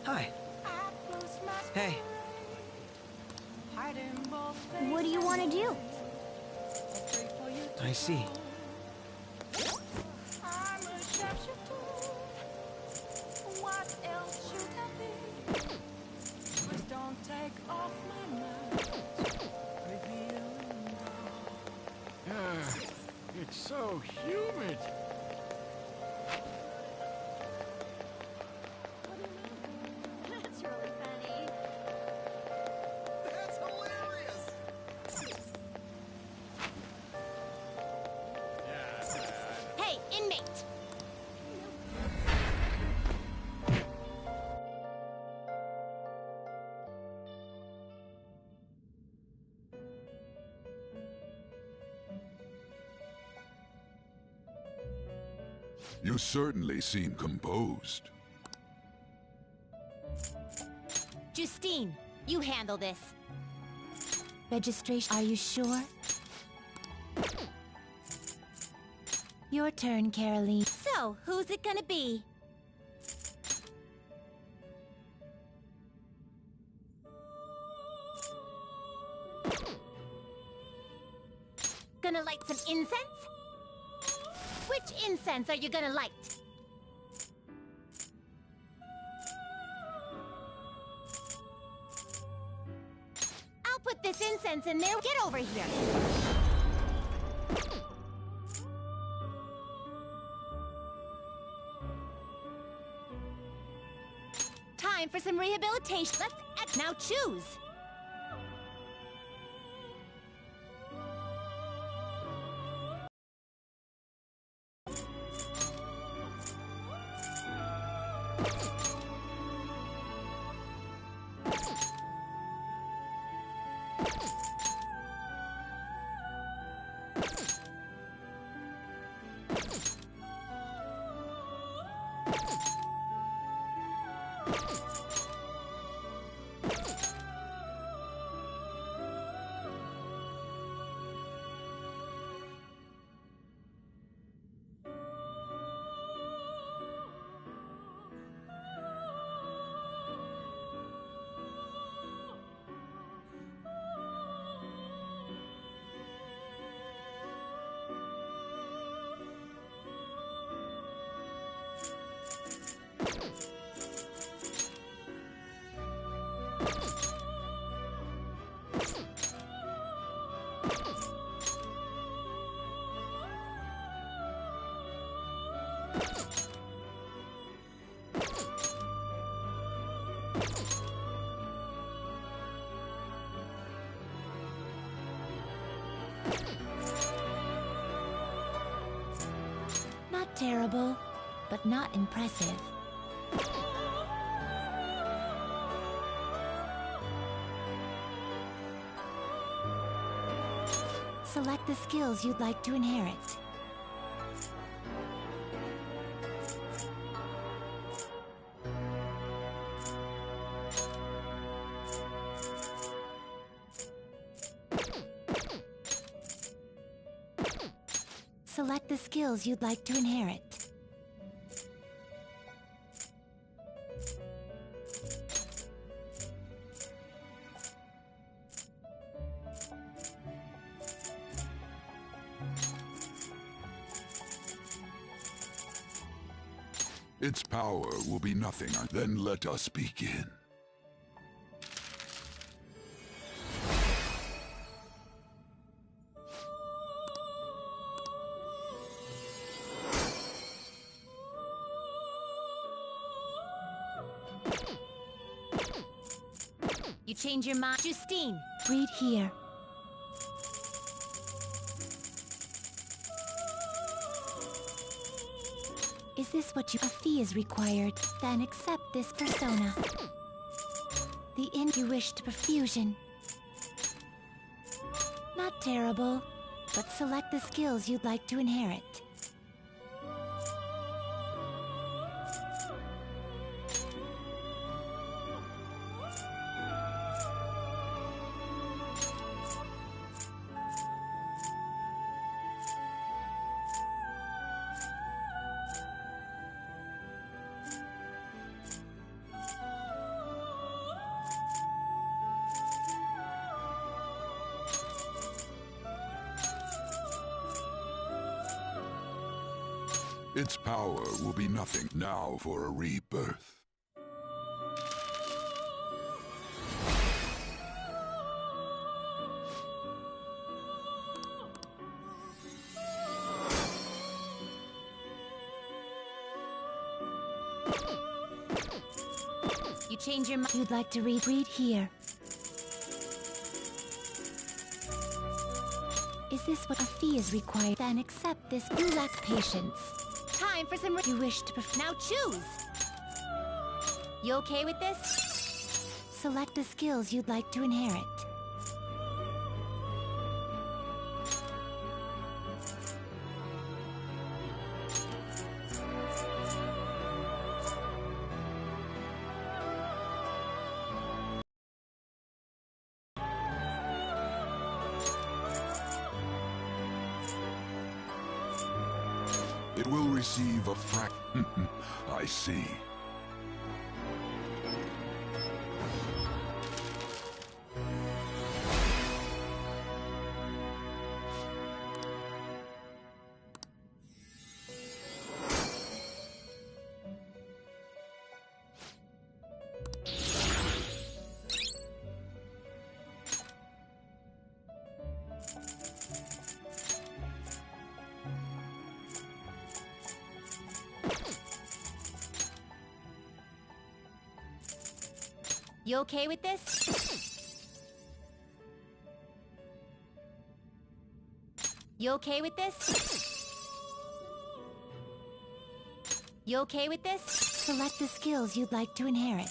Hi. Hey. What do you want to do? I see. It's so humid. That's really funny. That's hilarious! Hey, inmate! You certainly seem composed. Justine, you handle this. Registration, are you sure? Your turn, Caroline. So, who's it gonna be? Gonna light some incense? Which incense are you gonna light? I'll put this incense in there. Get over here. Time for some rehabilitation. Let's now choose. Not terrible, but not impressive. Select the skills you'd like to inherit. Select the skills you'd like to inherit. Its power will be nothing. Then let us begin. You change your mind. Justine, read here. Is this what you... A fee is required. Then accept this persona. The you wish to perfusion. terrible, but select the skills you'd like to inherit. Its power will be nothing now for a rebirth. You change your mind. You'd like to read here. Is this what a fee is required? Then accept this. You lack patience. Time for some. You wish to now choose. You okay with this? Select the skills you'd like to inherit. It will receive a I see. You okay with this? You okay with this? You okay with this? Select the skills you'd like to inherit.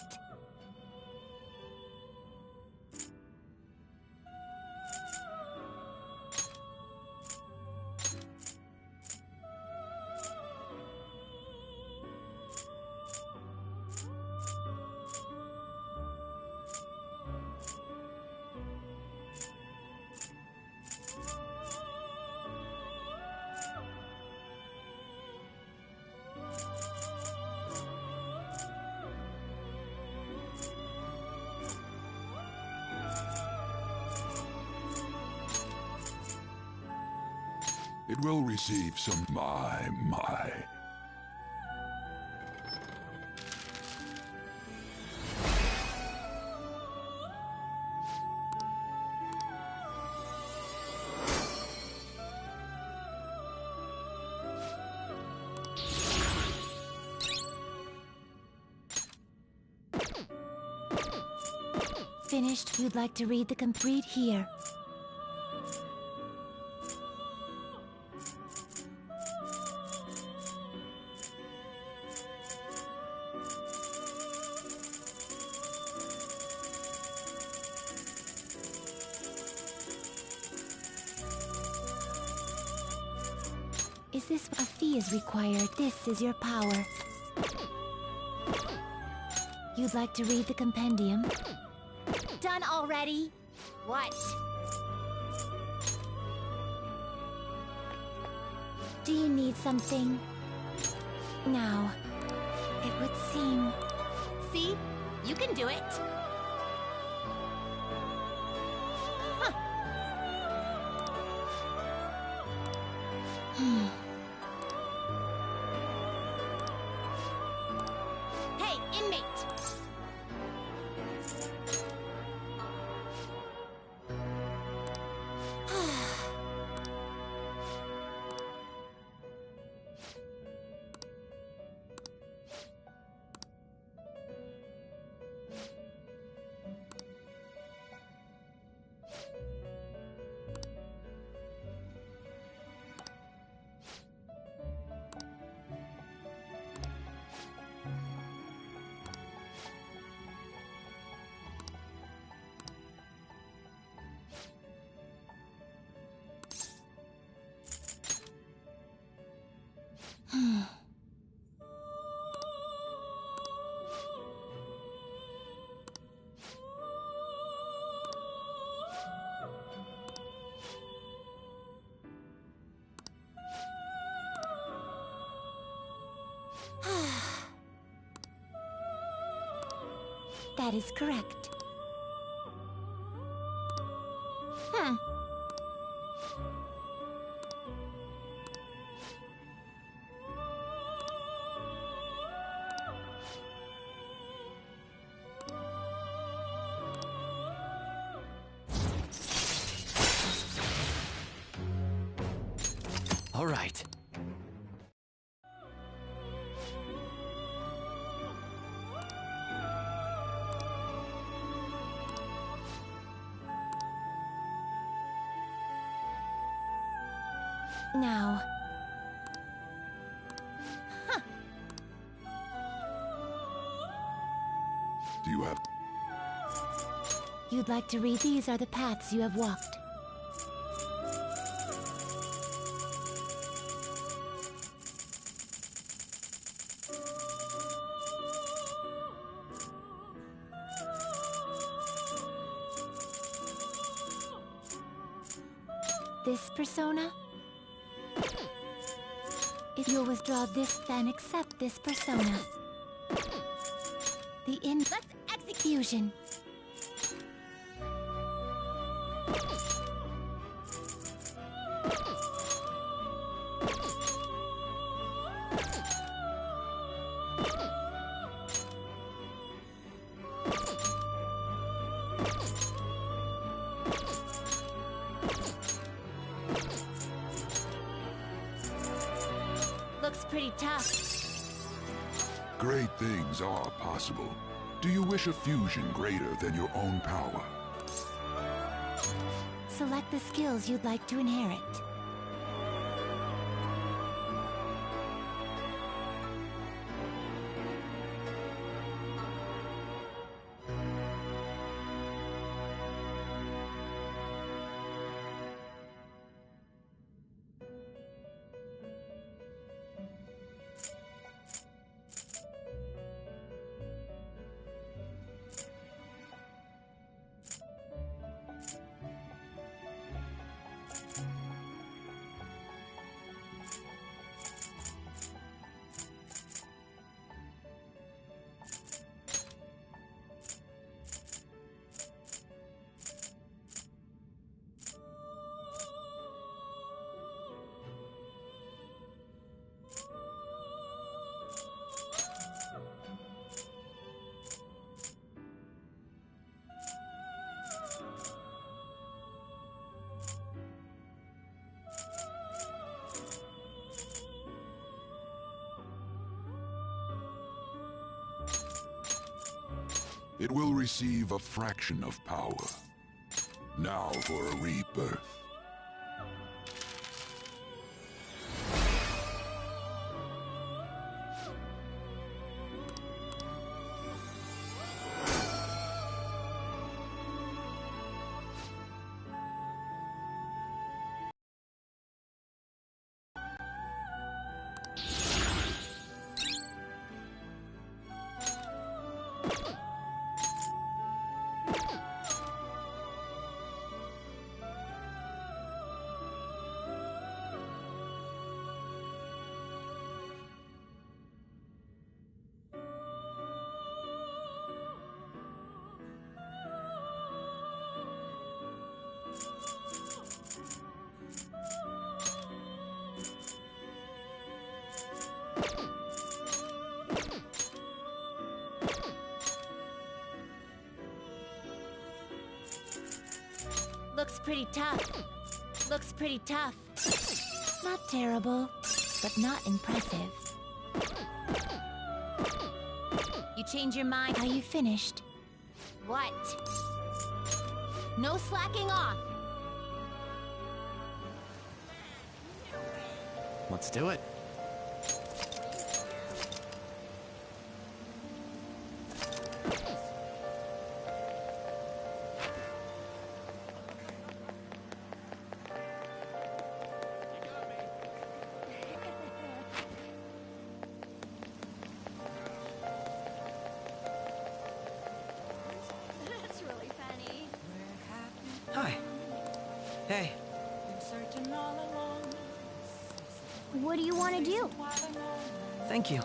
It will receive some my. Finished. You'd like to read the complete here. Is this a fee is required? This is your power. You'd like to read the compendium? Done already? What? Do you need something? Now, it would seem... See? You can do it! Huh. Hey, inmate! That is correct. All right. Now. Do you have... You'd like to read? These are the paths you have walked. This persona? If you'll withdraw this, then accept this persona. Let's execution. Looks pretty tough. Great things are possible. Do you wish a fusion greater than your own power? Select the skills you'd like to inherit. It will receive a fraction of power. Now for a rebirth. Looks pretty tough. Looks pretty tough. Not terrible, but not impressive. You change your mind? Are you finished? What? No slacking off! Let's do it. That's really funny. Hi. Hey. What do you want to do? Thank you.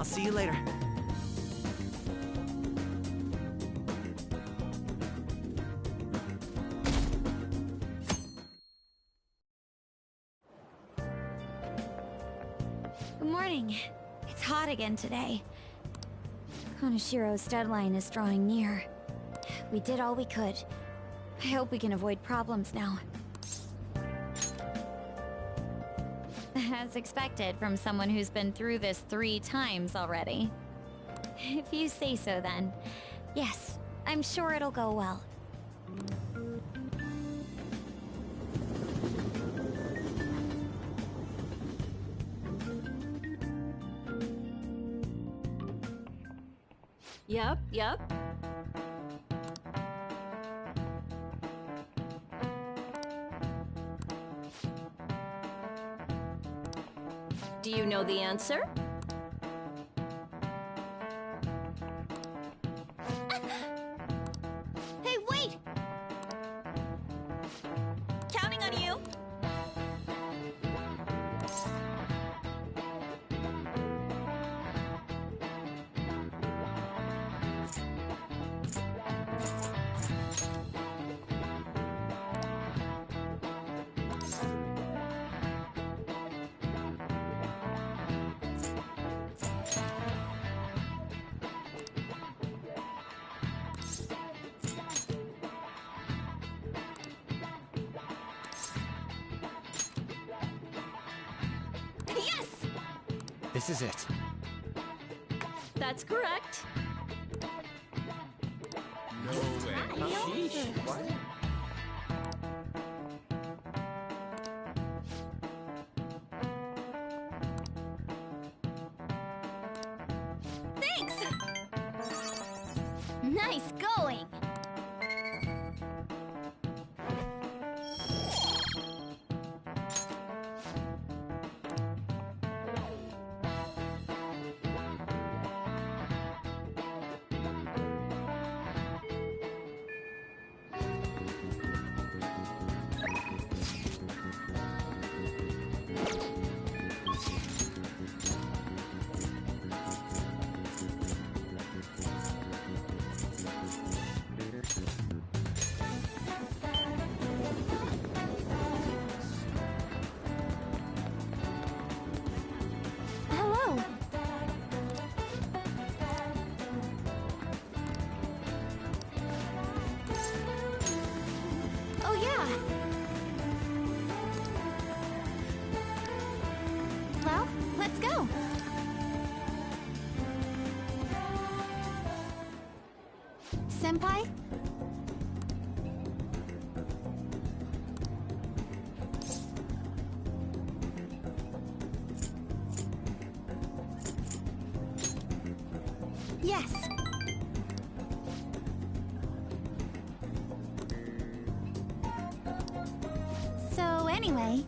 see you later. Good morning. It's hot again today. Konoshiro's deadline is drawing near. We did all we could. I hope we can avoid problems now. As expected from someone who's been through this 3 times already. If you say so then. Yes, I'm sure it'll go well. Yep. Do you know the answer? Hey, wait! Counting on you! Yes! This is it. That's correct. No way. What? Thanks! Nice going! Hello! Oh yeah! Well, let's go! Senpai? Yes. So anyway...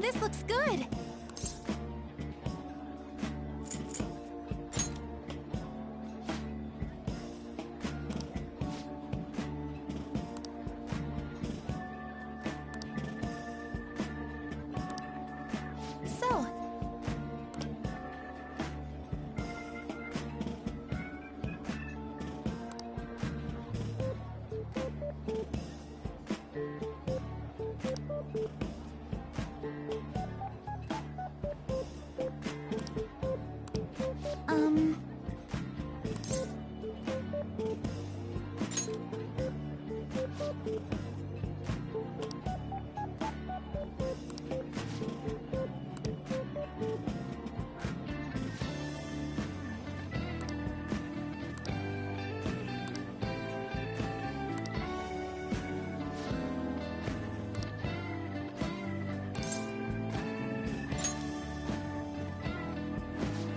This looks good! So...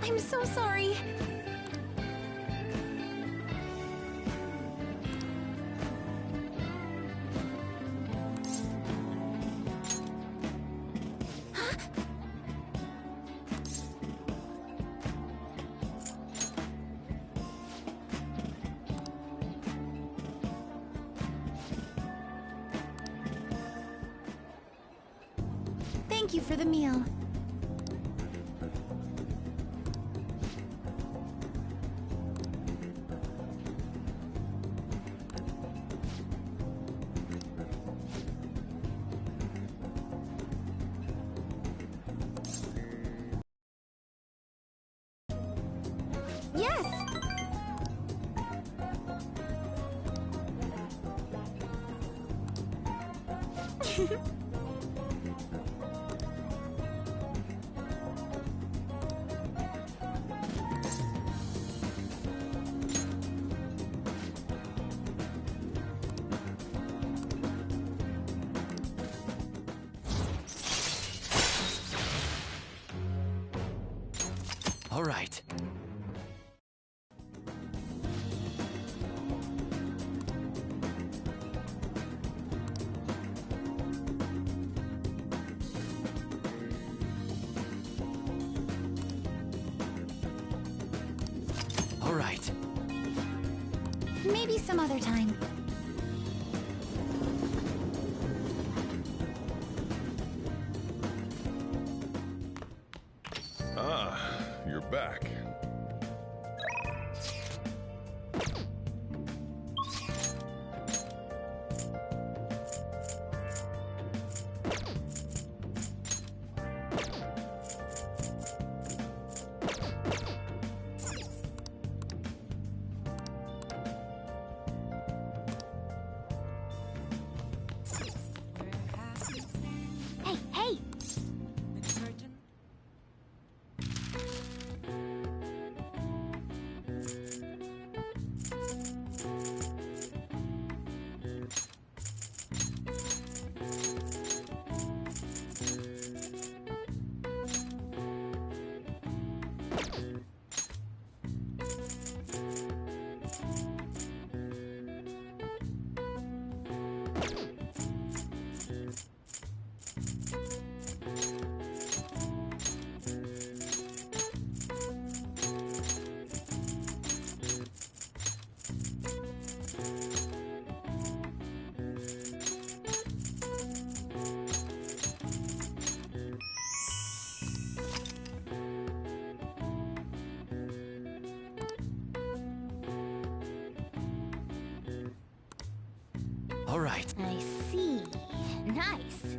I'm so sorry. Thank you for the meal. Yes! All right. All right. Maybe some other time. Ah, you're back. Hey, hey! McSurgeon? All right. I see. Nice.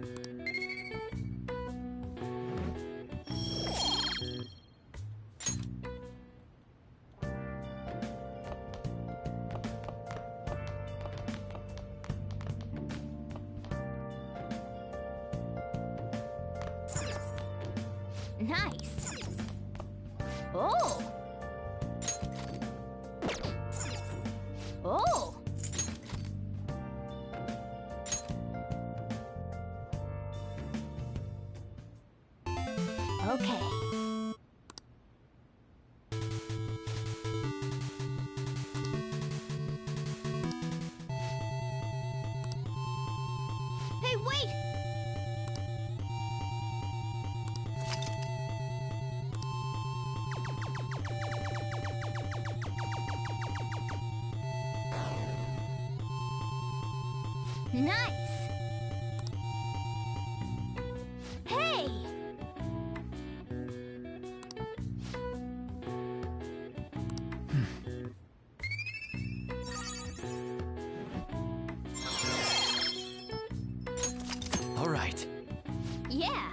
Nice. Oh! Oh! Okay. Hey, wait! Nice! Hey! All right. Yeah!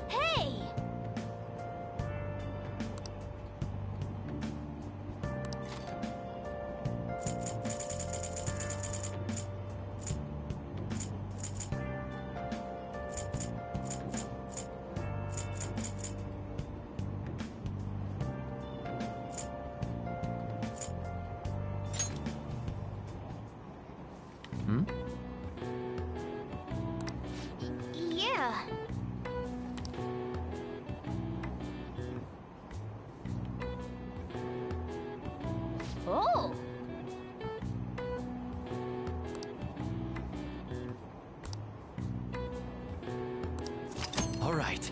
Hey! Hmm? Yeah. Oh! All right.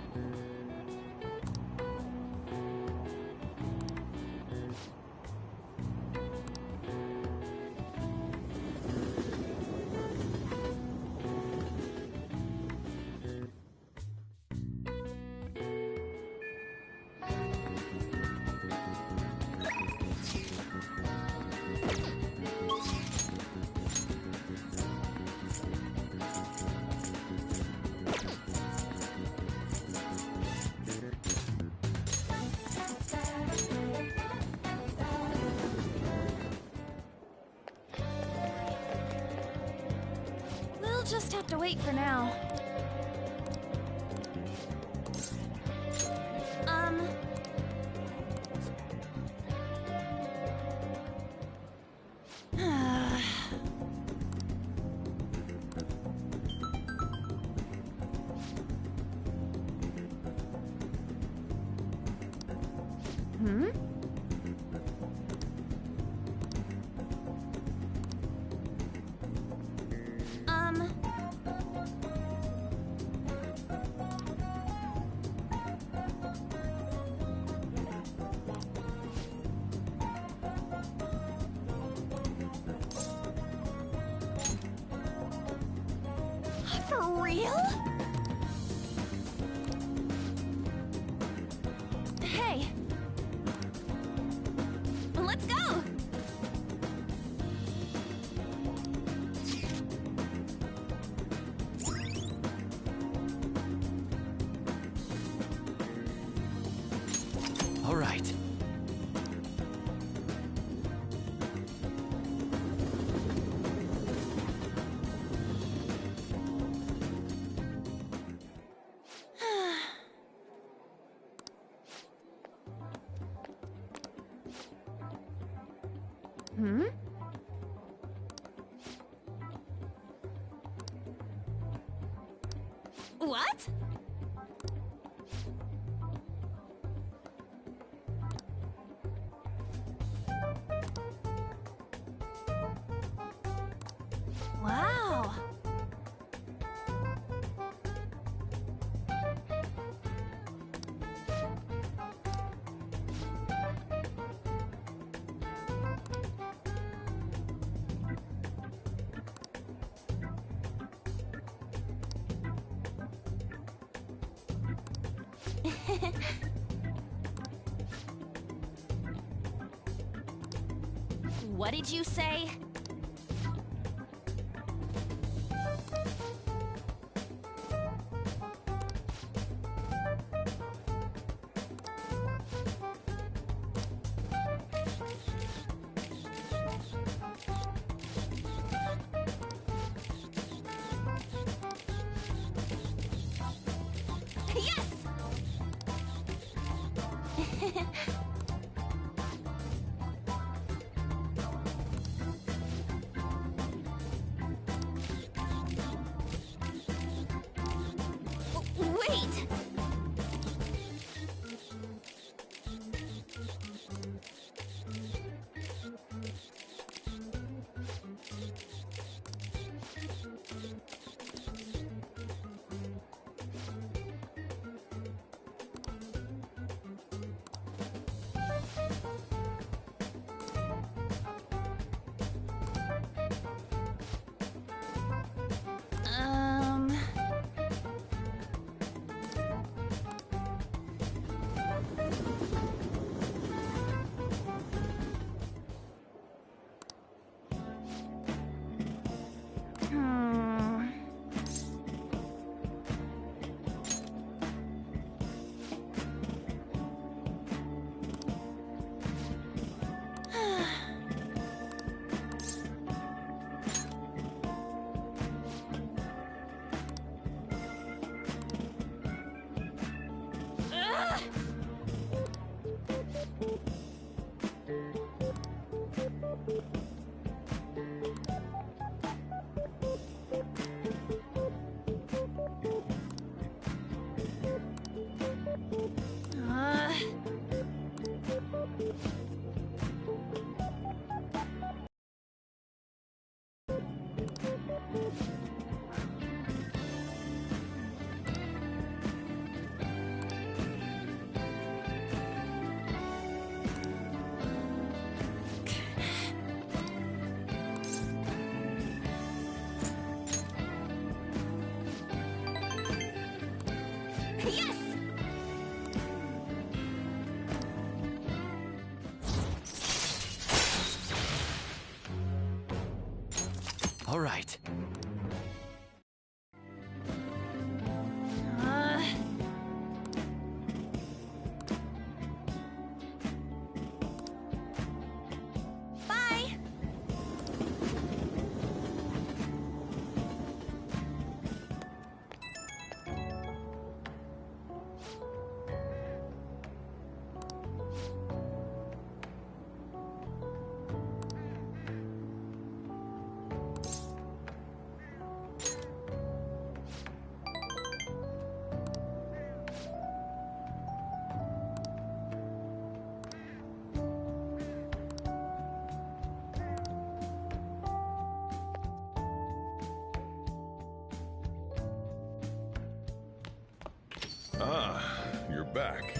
just have to wait for now. Hmm? For real? Hey. Let's go! All right. Hmm? What? Wow. What did you say? Yes! Wait! Hmm. Yes! All right. Bye! Ah, you're back.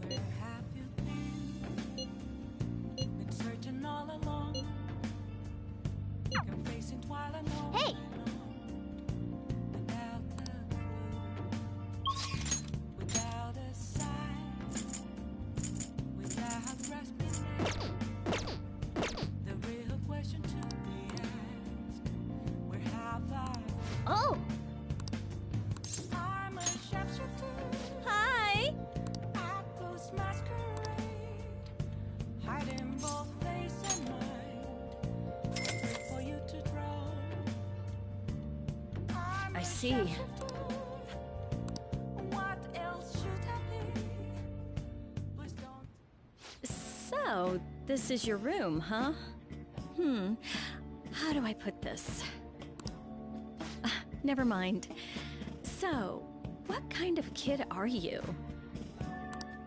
Where have you been? Been searching all along, confessing while alone. Hey! Without a clue, without a sign, without grasping it. The real question to be asked: where have I? Oh, I'm a sharpshooter. hi. I post masquerade, hiding both face and mind. Wait for you to draw. I'm I a see. sharpshooter. What else should I be? Please don't. So, this is your room, huh? How do I put this? Never mind. So, what kind of kid are you?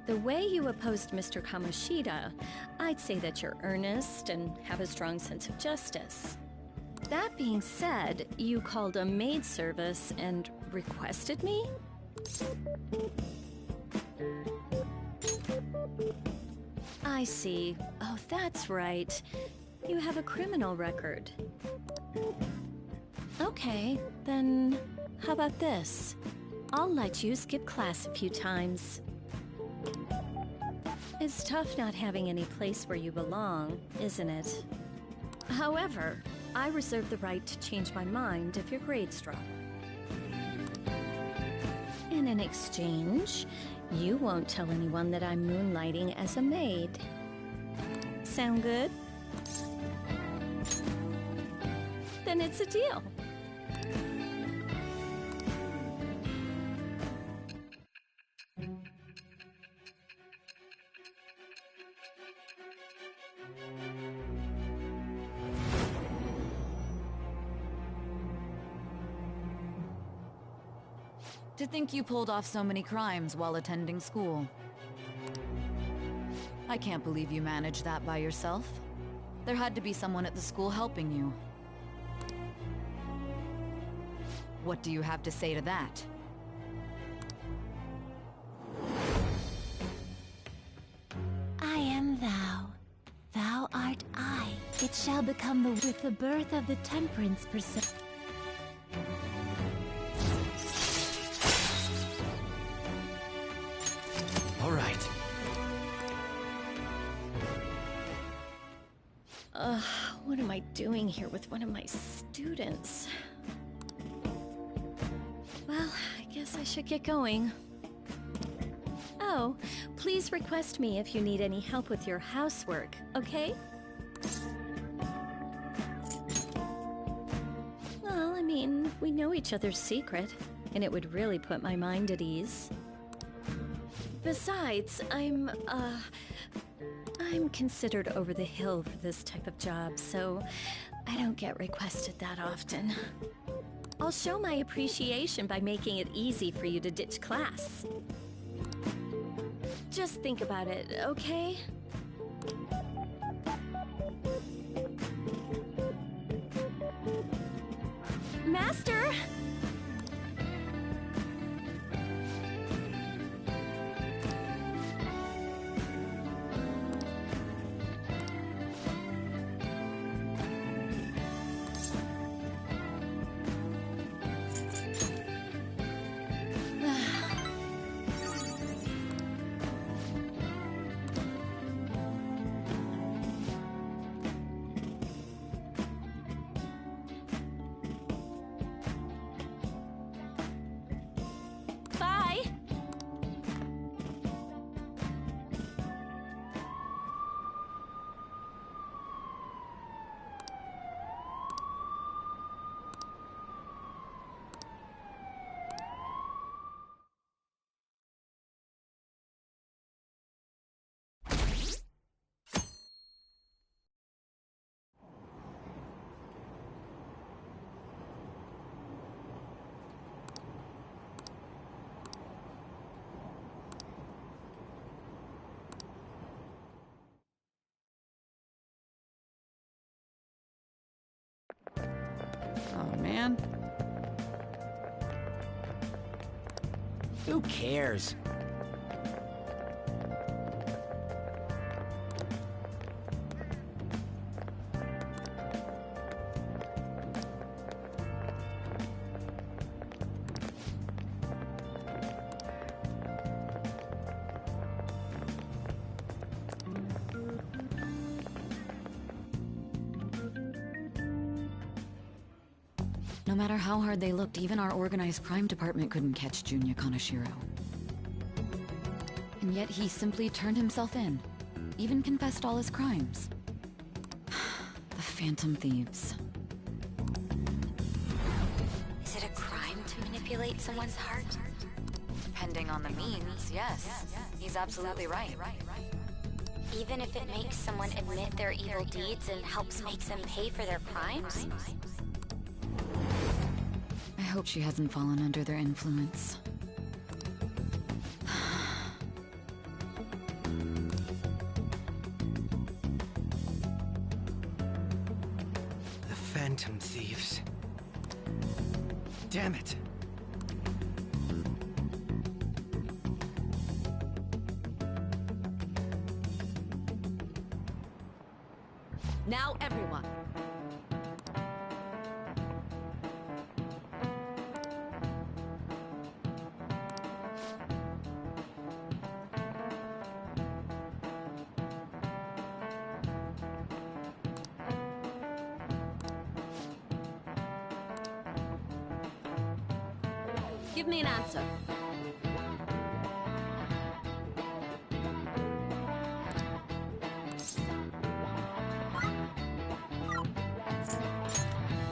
The way you opposed Mr. Kamoshida, I'd say that you're earnest and have a strong sense of justice. That being said, you called a maid service and requested me? I see. Oh, that's right. You have a criminal record. Okay, then how about this? I'll let you skip class a few times. It's tough not having any place where you belong, isn't it? However, I reserve the right to change my mind if your grades drop. In an exchange, you won't tell anyone that I'm moonlighting as a maid. Sound good? Then it's a deal. To think you pulled off so many crimes while attending school. I can't believe you managed that by yourself. There had to be someone at the school helping you. What do you have to say to that? I am thou. Thou art I. It shall become with the birth of the temperance percent. All right. What am I doing here with one of my students? Well, I guess I should get going. Oh, please request me if you need any help with your housework, okay? Well, I mean, we know each other's secret, and it would really put my mind at ease. Besides, I'm considered over the hill for this type of job, so I don't get requested that often. I'll show my appreciation by making it easy for you to ditch class. Just think about it, okay? Master! Oh, man. Who cares? No matter how hard they looked, even our organized crime department couldn't catch Junya Kaneshiro. And yet he simply turned himself in. Even confessed all his crimes. The Phantom Thieves. Is it a crime to manipulate someone's heart? Depending on the means, yes. He's absolutely right. Even if it makes someone admit their evil deeds and helps make them pay for their crimes? I hope she hasn't fallen under their influence. The Phantom Thieves. Damn it. Now everyone. Give me an answer.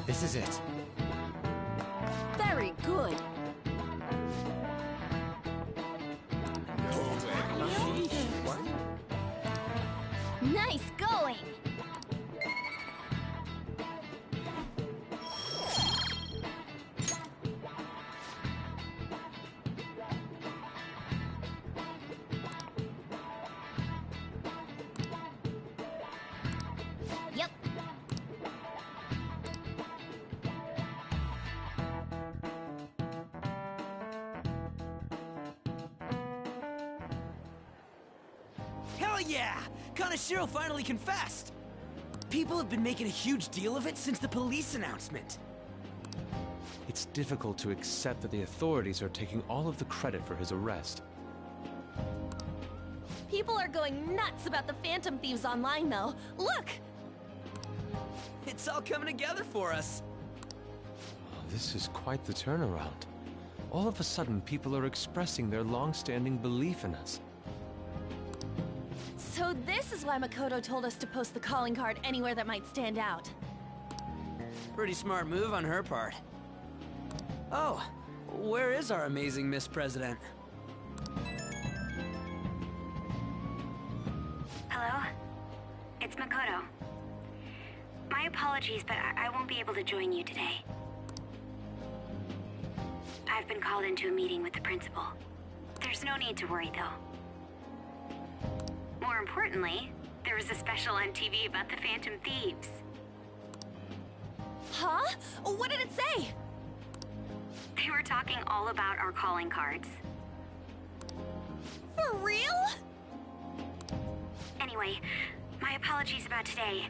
This is it. Very good. Nice going! Yep. Hell yeah! Kaneshiro finally confessed! People have been making a huge deal of it since the police announcement. It's difficult to accept that the authorities are taking all of the credit for his arrest. People are going nuts about the Phantom Thieves online, though. Look! It's all coming together for us. Oh, this is quite the turnaround. All of a sudden, people are expressing their long-standing belief in us. So this is why Makoto told us to post the calling card anywhere that might stand out. Pretty smart move on her part. Oh, where is our amazing Miss President? Hello? It's Makoto. My apologies, but I won't be able to join you today. I've been called into a meeting with the principal. There's no need to worry, though. More importantly, there was a special on TV about the Phantom Thieves. Huh? What did it say? They were talking all about our calling cards. For real? Anyway, my apologies about today.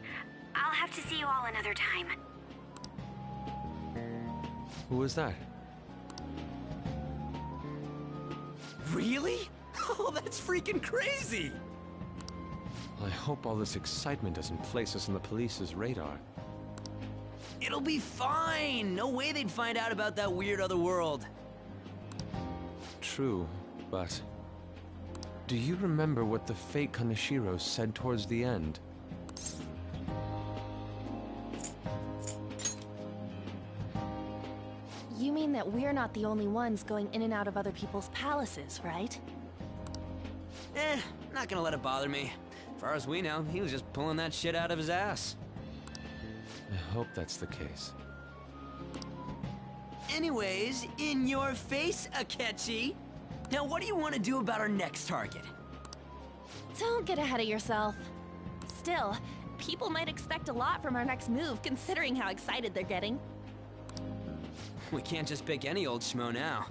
I'll have to see you all another time. Who was that? Really? Oh, that's freaking crazy! I hope all this excitement doesn't place us on the police's radar. It'll be fine! No way they'd find out about that weird other world. True, but... do you remember what the fake Kaneshiro said towards the end? You mean that we're not the only ones going in and out of other people's palaces, right? Not gonna let it bother me. As far as we know, he was just pulling that shit out of his ass. I hope that's the case. Anyways, in your face, Akechi. Now what do you want to do about our next target? Don't get ahead of yourself. Still, people might expect a lot from our next move, considering how excited they're getting. We can't just pick any old schmo now.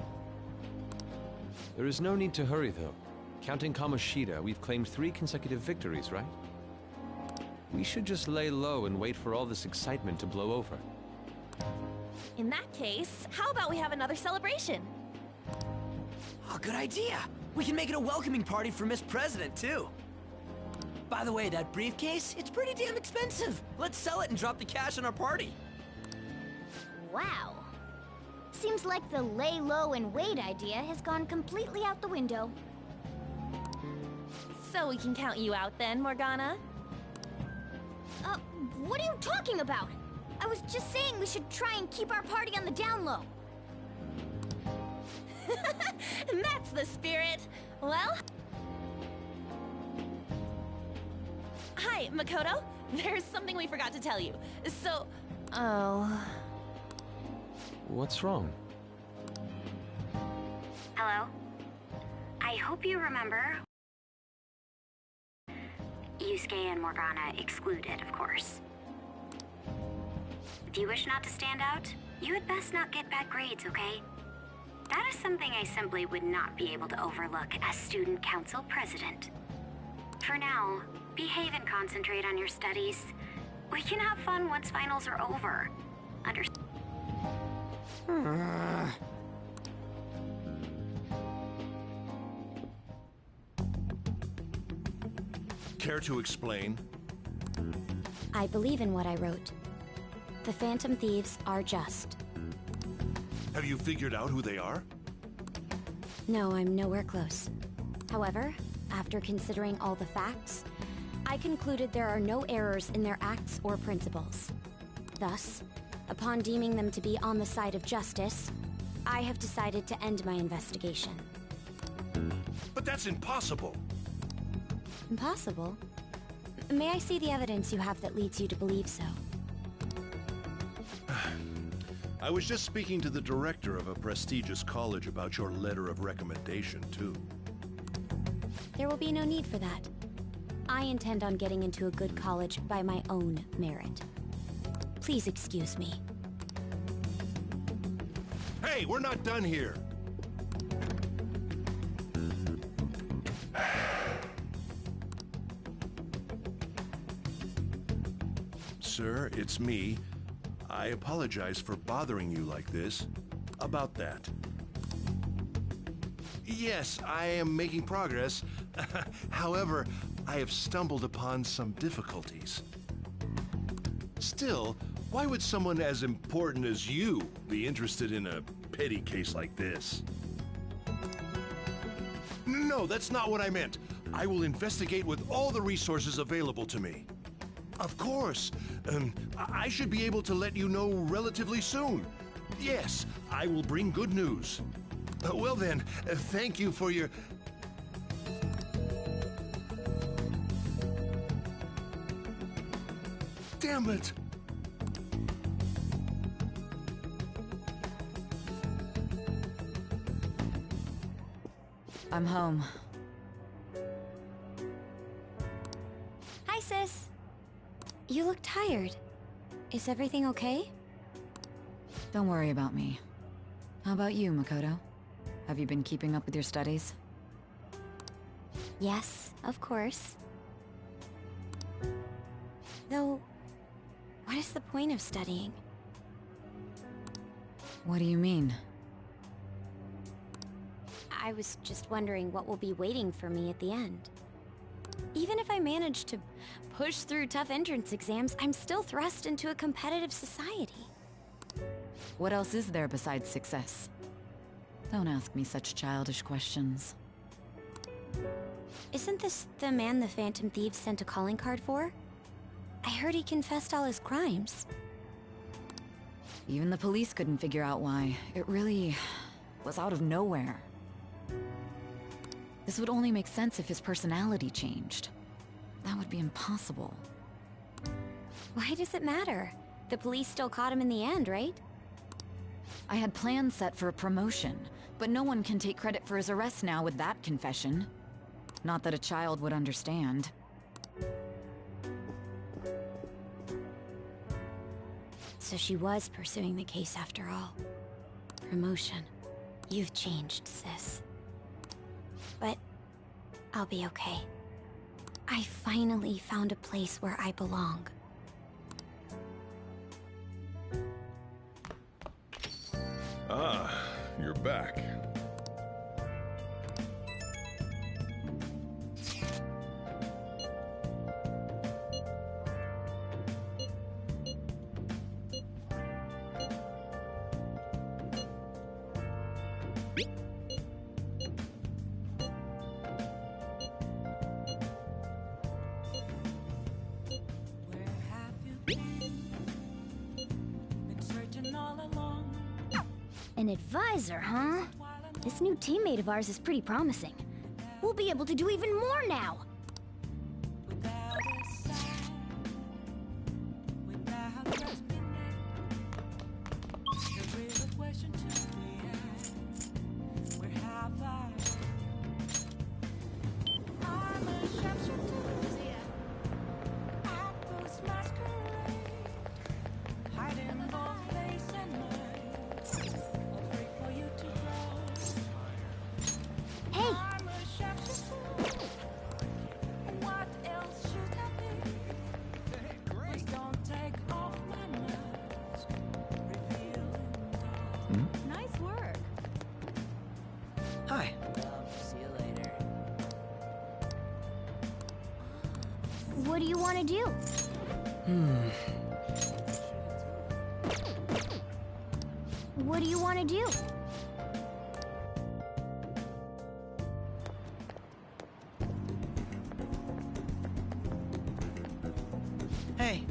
There is no need to hurry, though. Counting Kamoshida, we've claimed 3 consecutive victories, right? We should just lay low and wait for all this excitement to blow over. In that case, how about we have another celebration? Oh, good idea. We can make it a welcoming party for Miss President, too. By the way, that briefcase, it's pretty damn expensive. Let's sell it and drop the cash on our party. Wow. Seems like the lay low and wait idea has gone completely out the window. So we can count you out then, Morgana? What are you talking about? I was just saying we should try and keep our party on the down low. That's the spirit. Well... Hi, Makoto. There's something we forgot to tell you. So... Oh... What's wrong? Hello? I hope you remember. Yusuke and Morgana excluded, of course. Do you wish not to stand out? You had best not get bad grades, okay? That is something I simply would not be able to overlook as student council president. For now, behave and concentrate on your studies. We can have fun once finals are over. Care to explain? I believe in what I wrote. The Phantom Thieves are just. Have you figured out who they are? No, I'm nowhere close. However, after considering all the facts, I concluded there are no errors in their acts or principles. Thus, upon deeming them to be on the side of justice, I have decided to end my investigation. But that's impossible! Impossible? May I see the evidence you have that leads you to believe so? I was just speaking to the director of a prestigious college about your letter of recommendation, too. There will be no need for that. I intend on getting into a good college by my own merit. Please excuse me. Hey, we're not done here! Sir, it's me. I apologize for bothering you like this. About that. Yes, I am making progress. However, I have stumbled upon some difficulties. Still, why would someone as important as you be interested in a petty case like this? No, that's not what I meant. I will investigate with all the resources available to me. Of course. I should be able to let you know relatively soon. Yes, I will bring good news. Well then, thank you for your... Damn it! I'm home. Hi, sis. You look tired. Is everything okay? Don't worry about me. How about you, Makoto? Have you been keeping up with your studies? Yes, of course. Though, what is the point of studying? What do you mean? I was just wondering what will be waiting for me at the end. Even if I manage to push through tough entrance exams, I'm still thrust into a competitive society. What else is there besides success? Don't ask me such childish questions. Isn't this the man the Phantom Thieves sent a calling card for? I heard he confessed all his crimes. Even the police couldn't figure out why. It really was out of nowhere. This would only make sense if his personality changed. That would be impossible. Why does it matter? The police still caught him in the end, right? I had plans set for a promotion, but no one can take credit for his arrest now with that confession. Not that a child would understand. So she was pursuing the case after all. promotion. You've changed, sis. But I'll be okay. I finally found a place where I belong. Ah, you're back. Where have you been? Been searching all along. An advisor, huh? This new teammate of ours is pretty promising. We'll be able to do even more now! Without a sign, without grasping it, there is a question to be asked. Where have I? I'm a sharpshooter. Apples masquerade, hiding both face and mind. Afraid for you to grow. Hey! I'm a sharpshooter. What else should I be? Please don't take off my mask, revealing Nice work. Hi. See you later. What do you want to do? What do you want to do? Hey.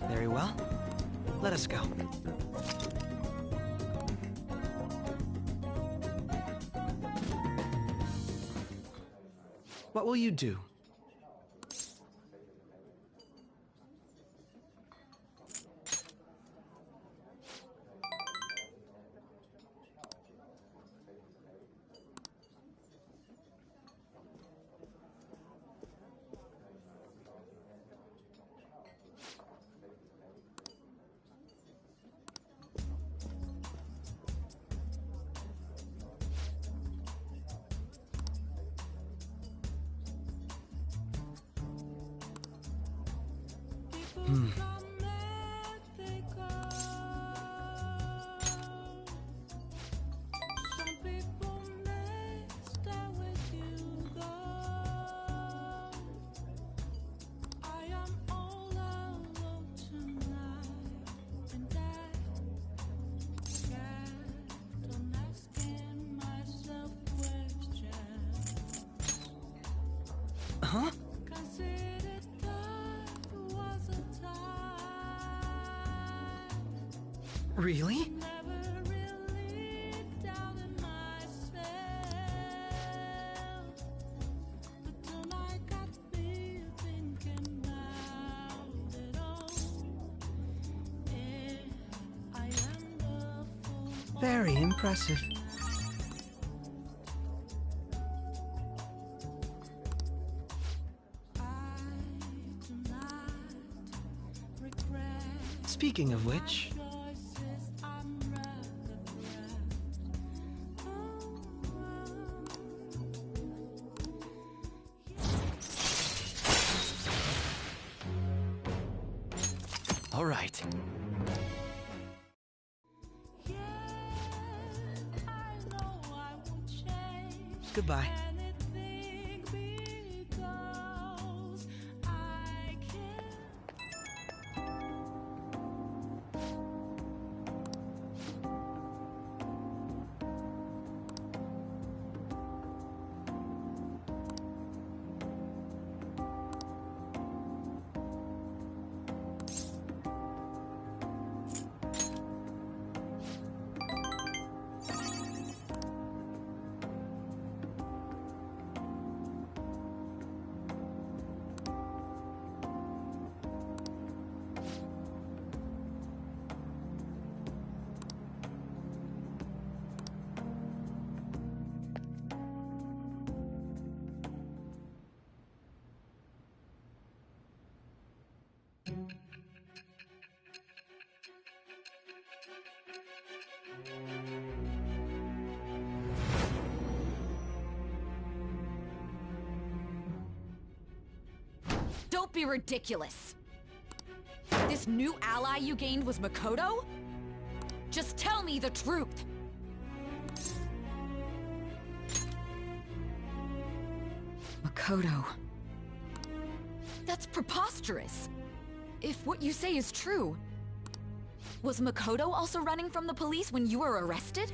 Very well. Let us go. What will you do? come and they go. Some people may stay with you though. I am all alone tonight, and I kept on asking myself questions. Huh? Considered that was a time. Really? Never really doubted myself. But tonight got me thinking about it all. If I am the fool. Very impressive. I do not regret Speaking of which, choices I'm rather All right. yeah, I know I won't change goodbye. anything because I can't. be ridiculous. This new ally you gained was Makoto? Just tell me the truth. Makoto. That's preposterous. If what you say is true, was Makoto also running from the police when you were arrested?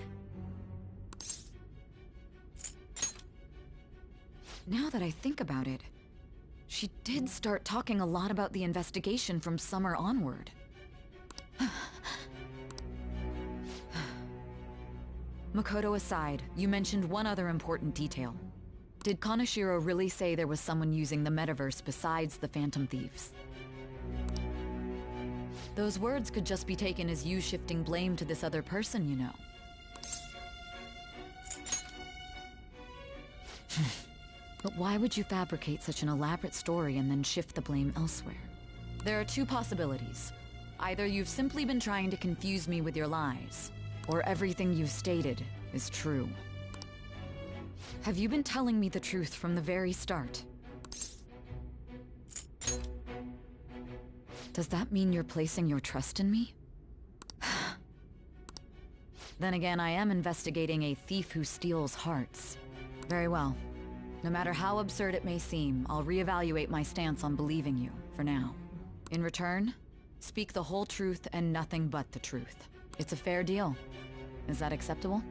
Now that I think about it, she did start talking a lot about the investigation from summer onward. Makoto aside, you mentioned one other important detail. Did Kaneshiro really say there was someone using the metaverse besides the Phantom Thieves? Those words could just be taken as you shifting blame to this other person, you know. But why would you fabricate such an elaborate story and then shift the blame elsewhere? There are two possibilities. Either you've simply been trying to confuse me with your lies, or everything you've stated is true. Have you been telling me the truth from the very start? Does that mean you're placing your trust in me? Then again, I am investigating a thief who steals hearts. Very well. No matter how absurd it may seem, I'll reevaluate my stance on believing you, for now. In return, speak the whole truth and nothing but the truth. It's a fair deal. Is that acceptable?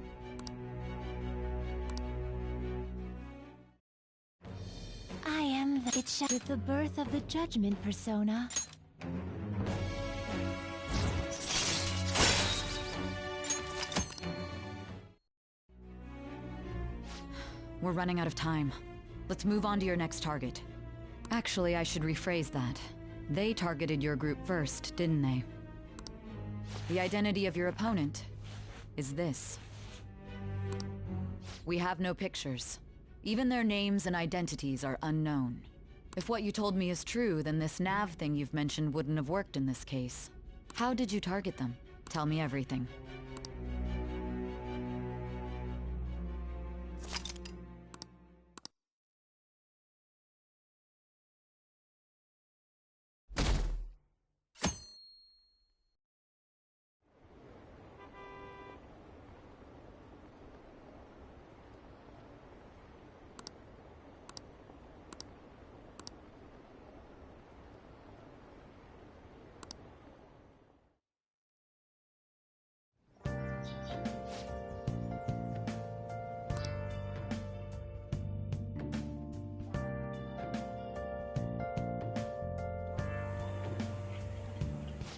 I am the with the birth of the Judgment persona. We're running out of time. Let's move on to your next target. Actually, I should rephrase that. They targeted your group first, didn't they? The identity of your opponent is this. We have no pictures. Even their names and identities are unknown. If what you told me is true, then this nav thing you've mentioned wouldn't have worked in this case. How did you target them? Tell me everything.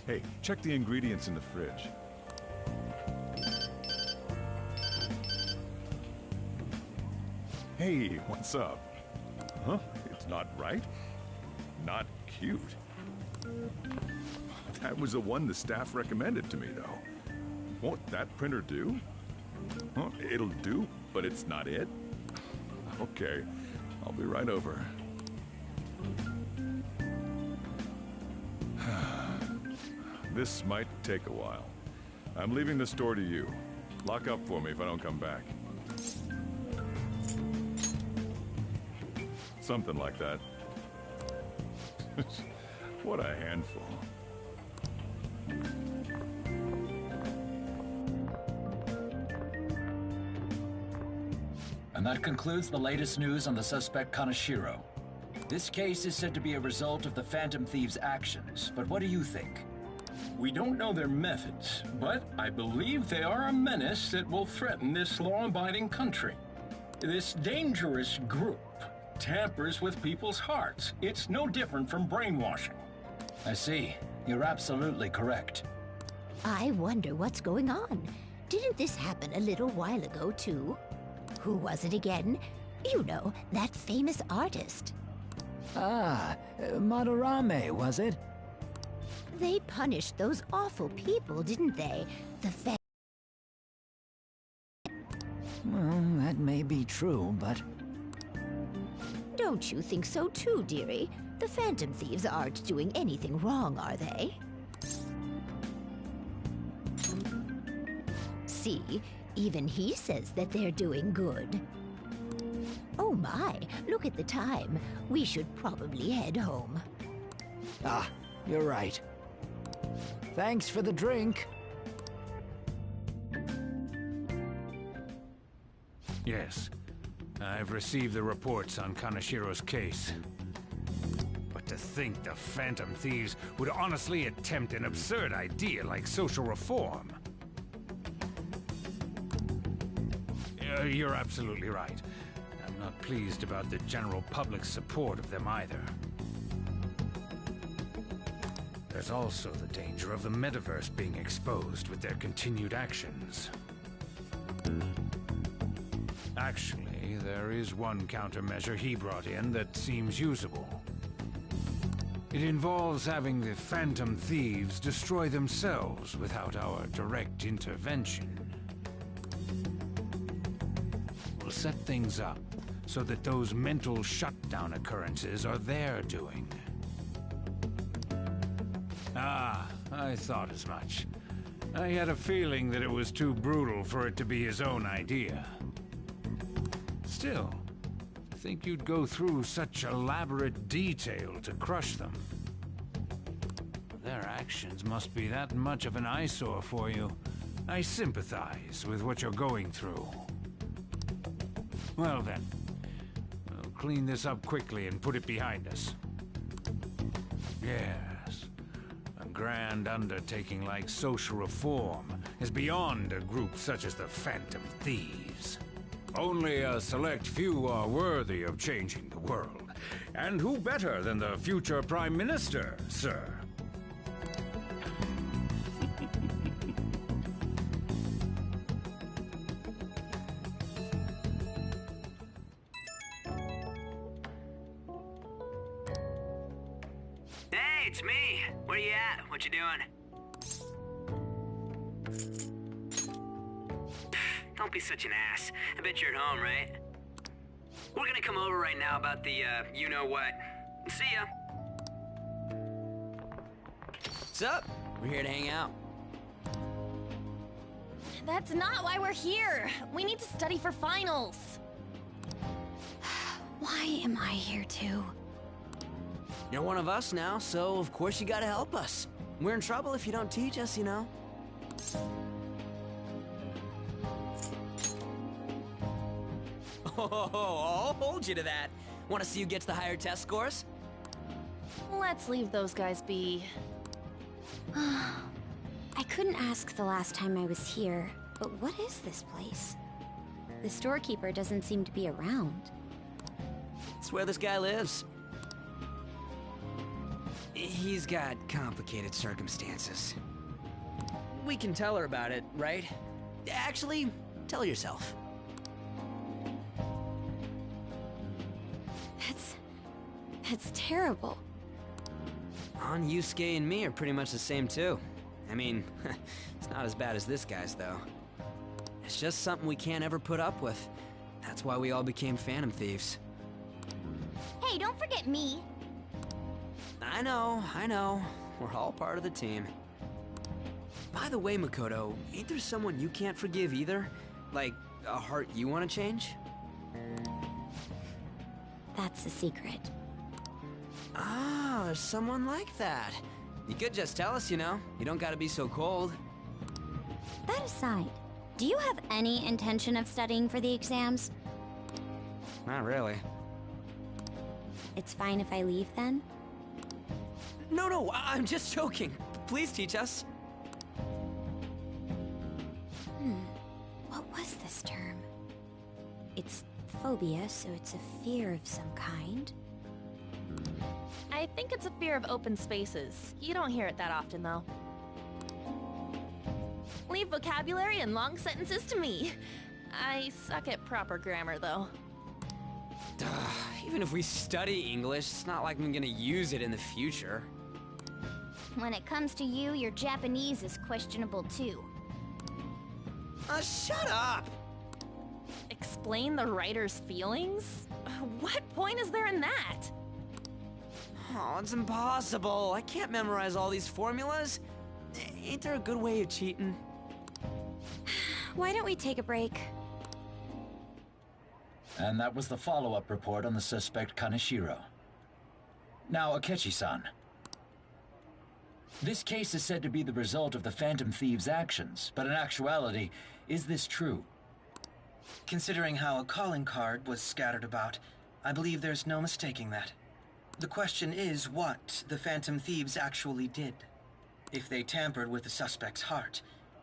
Hey, check the ingredients in the fridge. Hey, what's up? Huh? It's not right? Not cute. That was the one the staff recommended to me, though. Won't that printer do? Huh? It'll do, but it's not it? Okay, I'll be right over. This might take a while. I'm leaving the store to you. Lock up for me if I don't come back. Something like that. What a handful. And that concludes the latest news on the suspect Kaneshiro. This case is said to be a result of the Phantom Thieves' actions, but what do you think? We don't know their methods, but I believe they are a menace that will threaten this law-abiding country. This dangerous group tampers with people's hearts. It's no different from brainwashing. I see. You're absolutely correct. I wonder what's going on. Didn't this happen a little while ago, too? Who was it again? You know, that famous artist. Ah, Madarame, was it? They punished those awful people, didn't they? Well, that may be true, but... Don't you think so too, dearie? The Phantom Thieves aren't doing anything wrong, are they? See, even he says that they're doing good. Oh my, look at the time. We should probably head home. Ah, you're right. Thanks for the drink. Yes. I've received the reports on Kanashiro's case. But to think the Phantom Thieves would honestly attempt an absurd idea like social reform. You're absolutely right. I'm not pleased about the general public's support of them either. There's also the danger of the metaverse being exposed with their continued actions. Actually, there is one countermeasure he brought in that seems usable. It involves having the Phantom Thieves destroy themselves without our direct intervention. We'll set things up so that those mental shutdown occurrences are their doing. Ah, I thought as much. I had a feeling that it was too brutal for it to be his own idea. Still, I think you'd go through such elaborate detail to crush them. Their actions must be that much of an eyesore for you. I sympathize with what you're going through. Well then, we'll clean this up quickly and put it behind us. Yes, a grand undertaking like social reform is beyond a group such as the Phantom Thieves. Only a select few are worthy of changing the world. And who better than the future Prime Minister, sir? Hey, it's me. Where you at? What you doing? Don't be such an ass. I bet you're at home, right? We're gonna come over right now about the, you-know-what. See ya. What's up? We're here to hang out. That's not why we're here. We need to study for finals. Why am I here too? You're one of us now, so of course you gotta help us. We're in trouble if you don't teach us, you know? Oh, I'll hold you to that. Want to see who gets the higher test scores? Let's leave those guys be. I couldn't ask the last time I was here, but what is this place? The storekeeper doesn't seem to be around. It's where this guy lives. He's got complicated circumstances. We can tell her about it, right? Actually, tell yourself. That's terrible. Han, Yusuke, and me are pretty much the same too. I mean, it's not as bad as this guy's though. It's just something we can't ever put up with. That's why we all became Phantom Thieves. Hey, don't forget me. I know. We're all part of the team. By the way, Makoto, ain't there someone you can't forgive either? Like, a heart you want to change? That's a secret. Ah, there's someone like that. You could just tell us, you know. You don't gotta be so cold. That aside, do you have any intention of studying for the exams? Not really. It's fine if I leave then? No, I'm just joking. Please teach us. What was this term? It's phobia, so it's a fear of some kind. I think it's a fear of open spaces. You don't hear it that often, though. Leave vocabulary and long sentences to me. I suck at proper grammar, though. Even if we study English, it's not like I'm gonna use it in the future. When it comes to you, your Japanese is questionable too. Shut up! Explain the writer's feelings? What point is there in that? Oh, it's impossible. I can't memorize all these formulas. Ain't there a good way of cheating? Why don't we take a break? And that was the follow-up report on the suspect Kaneshiro. Now, Akechi-san, This case is said to be the result of the Phantom Thieves' actions, but in actuality, is this true? Considering how a calling card was scattered about, I believe there's no mistaking that. The question is what the Phantom Thieves actually did. If they tampered with the suspect's heart,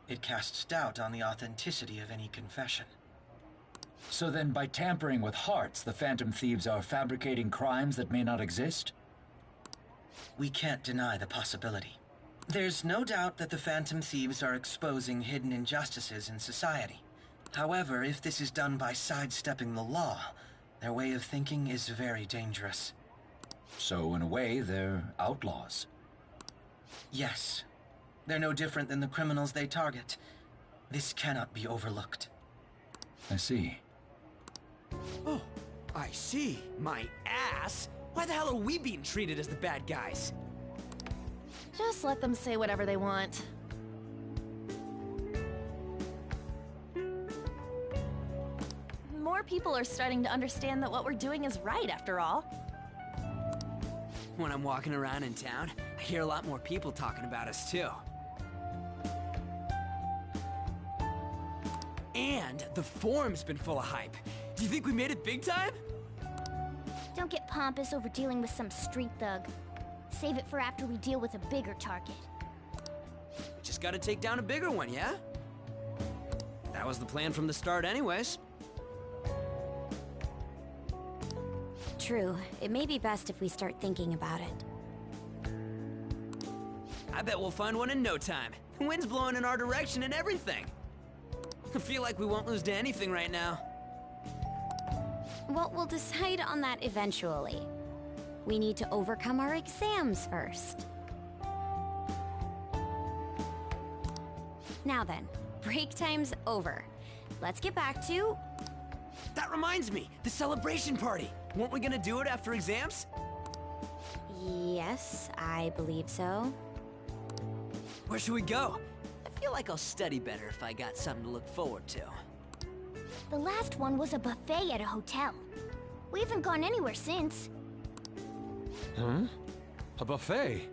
it casts doubt on the authenticity of any confession. So then, by tampering with hearts, the Phantom Thieves are fabricating crimes that may not exist? We can't deny the possibility. There's no doubt that the Phantom Thieves are exposing hidden injustices in society. However, if this is done by sidestepping the law, their way of thinking is very dangerous. So, in a way, they're outlaws. Yes. They're no different than the criminals they target. This cannot be overlooked. I see. Oh, I see. My ass. Why the hell are we being treated as the bad guys? Just let them say whatever they want. More people are starting to understand that what we're doing is right, after all. When I'm walking around in town, I hear a lot more people talking about us, too. And the forum's been full of hype. Do you think we made it big time? Don't get pompous over dealing with some street thug. Save it for after we deal with a bigger target. Just gotta take down a bigger one, yeah? That was the plan from the start anyways. True. It may be best if we start thinking about it. I bet we'll find one in no time. The wind's blowing in our direction and everything. I feel like we won't lose to anything right now. Well, we'll decide on that eventually. We need to overcome our exams first. Now then, break time's over. Let's get back to... That reminds me, the celebration party. Weren't we gonna do it after exams? Yes, I believe so. Where should we go? I feel like I'll study better if I got something to look forward to. The last one was a buffet at a hotel. We haven't gone anywhere since. Huh? A buffet?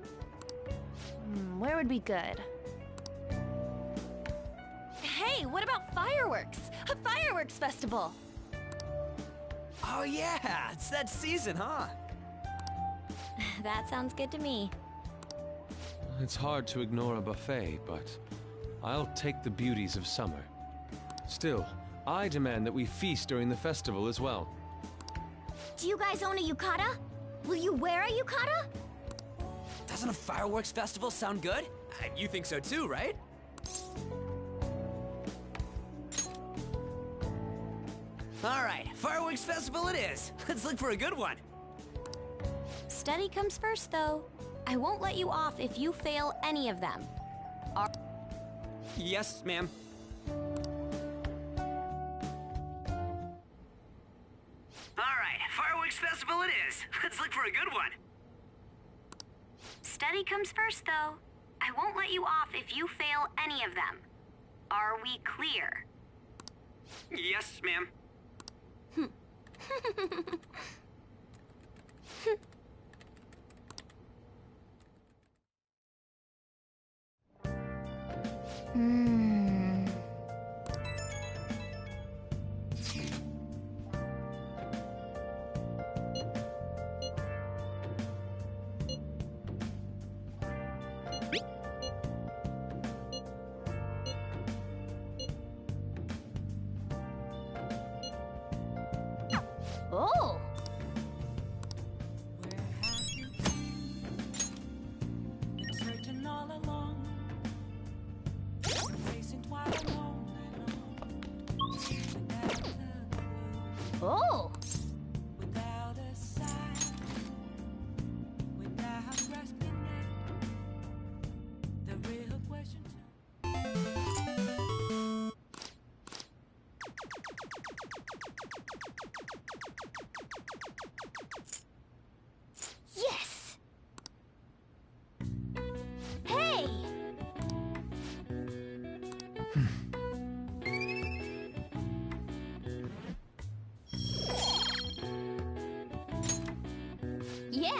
Where would be good? Hey, what about fireworks? A fireworks festival! Oh yeah, it's that season, huh? That sounds good to me. It's hard to ignore a buffet, but I'll take the beauties of summer. Still, I demand that we feast during the festival as well. Do you guys own a yukata? Will you wear a yukata? Doesn't a fireworks festival sound good? You think so too, right? Alright, fireworks festival it is. Let's look for a good one. Study comes first, though. I won't let you off if you fail any of them. Yes, ma'am. Alright, fireworks festival it is. Let's look for a good one. Study comes first, though. I won't let you off if you fail any of them. Are we clear? Yes, ma'am. Oh! Searching all along, facing twilight alone and on, without a clue, Oh! without a sign, without grasping at the real question. Yes! Hey! Yeah.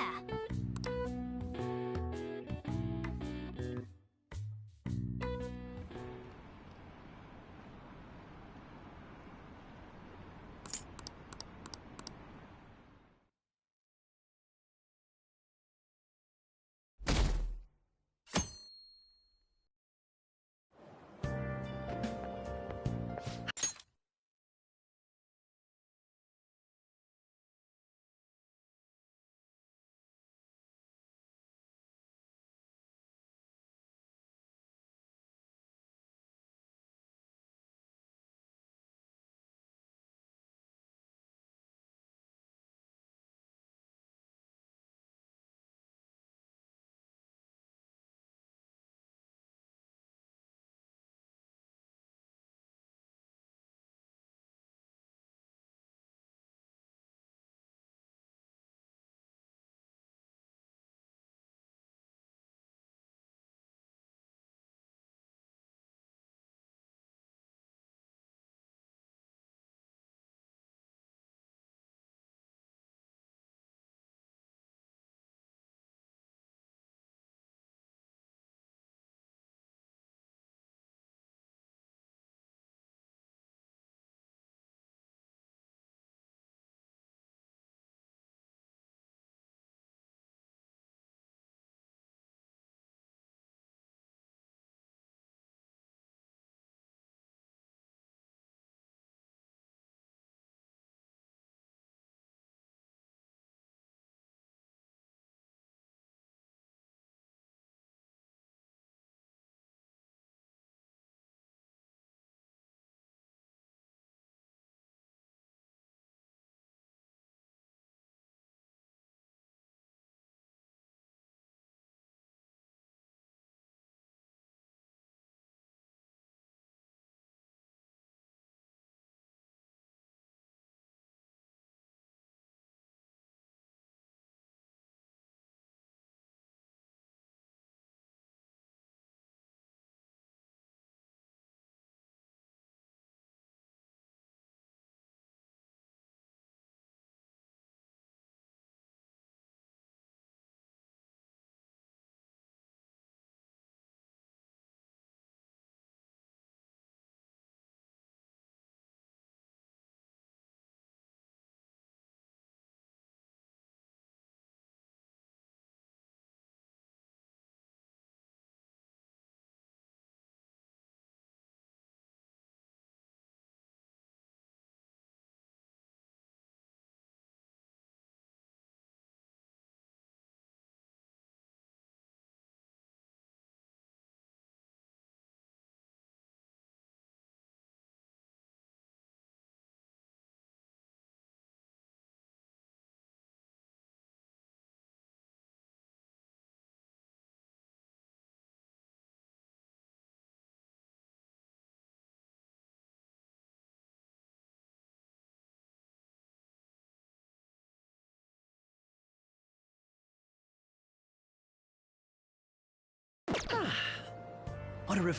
What a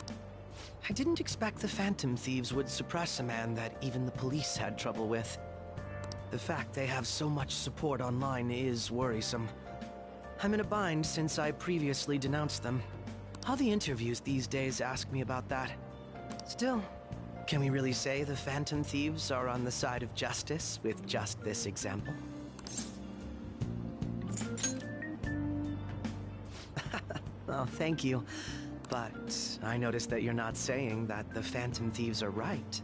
I didn't expect the Phantom Thieves would suppress a man that even the police had trouble with. The fact they have so much support online is worrisome. I'm in a bind since I previously denounced them. All the interviews these days ask me about that. Still, can we really say the Phantom Thieves are on the side of justice with just this example? Oh, thank you. But I noticed that you're not saying that the Phantom Thieves are right.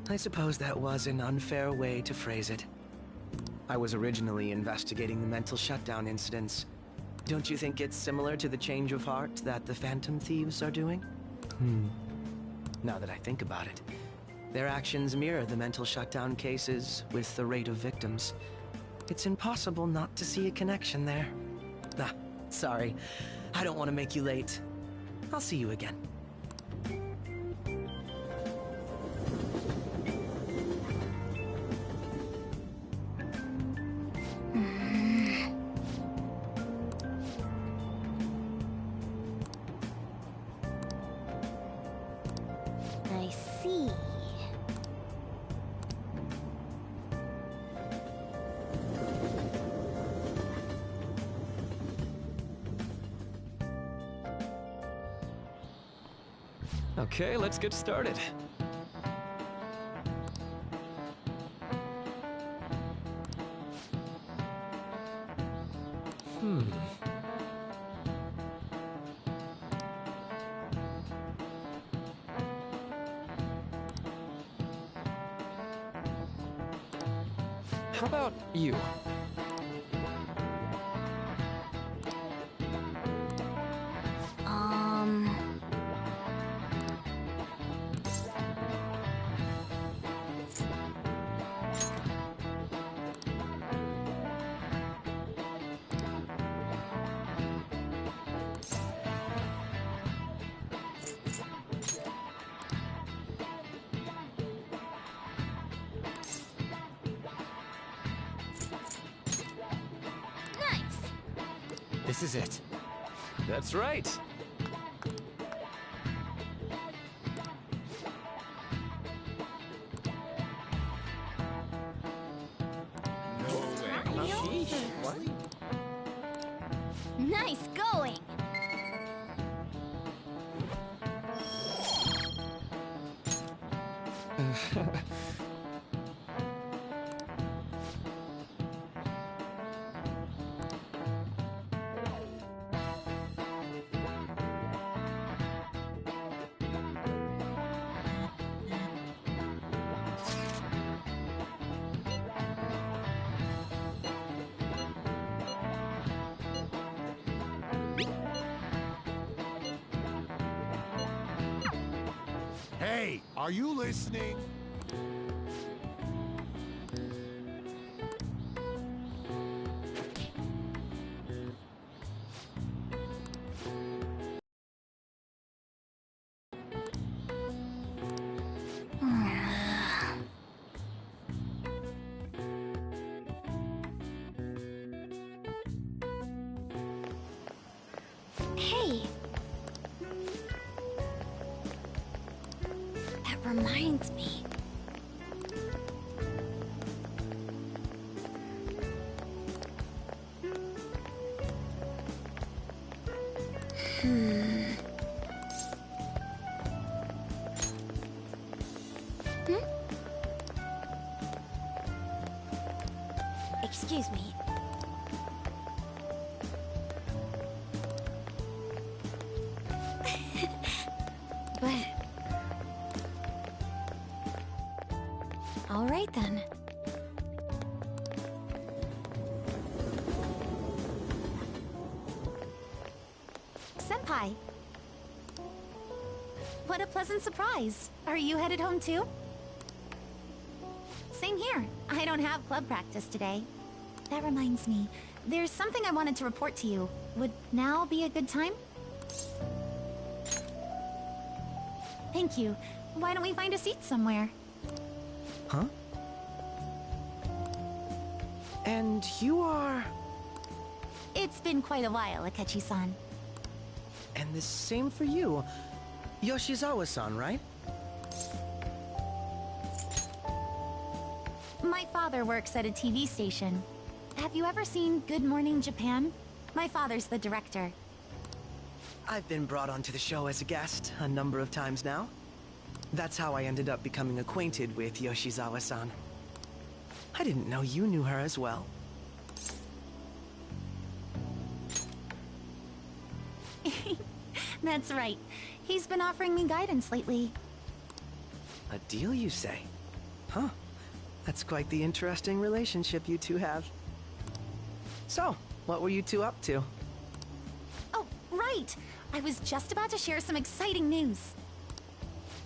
I suppose that was an unfair way to phrase it. I was originally investigating the mental shutdown incidents. Don't you think it's similar to the change of heart that the Phantom Thieves are doing? Now that I think about it, their actions mirror the mental shutdown cases with the rate of victims. It's impossible not to see a connection there. Ah, sorry. I don't want to make you late. I'll see you again. I see. Okay, let's get started. How about you? This is it. That's right. Nice going! Hey, are you listening? Hey! That reminds me. Excuse me. But... all right then. Senpai! What a pleasant surprise. Are you headed home too? Same here. I don't have club practice today. That reminds me, there's something I wanted to report to you. Would now be a good time? Thank you. Why don't we find a seat somewhere? Huh? And you are... It's been quite a while, Akechi-san. And the same for you. Yoshizawa-san, right? My father works at a TV station. Have you ever seen Good Morning Japan? My father's the director. I've been brought onto the show as a guest a number of times now. That's how I ended up becoming acquainted with Yoshizawa-san. I didn't know you knew her as well. That's right. He's been offering me guidance lately. A deal, you say? Huh. That's quite the interesting relationship you two have. So, what were you two up to? Oh, right! I was just about to share some exciting news.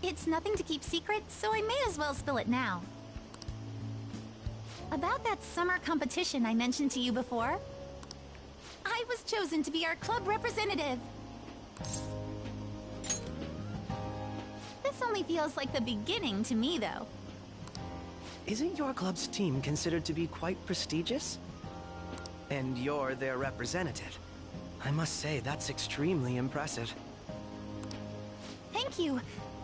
It's nothing to keep secret, so I may as well spill it now. About that summer competition I mentioned to you before, I was chosen to be our club representative. This only feels like the beginning to me, though. Isn't your club's team considered to be quite prestigious? And you're their representative. I must say, that's extremely impressive. Thank you.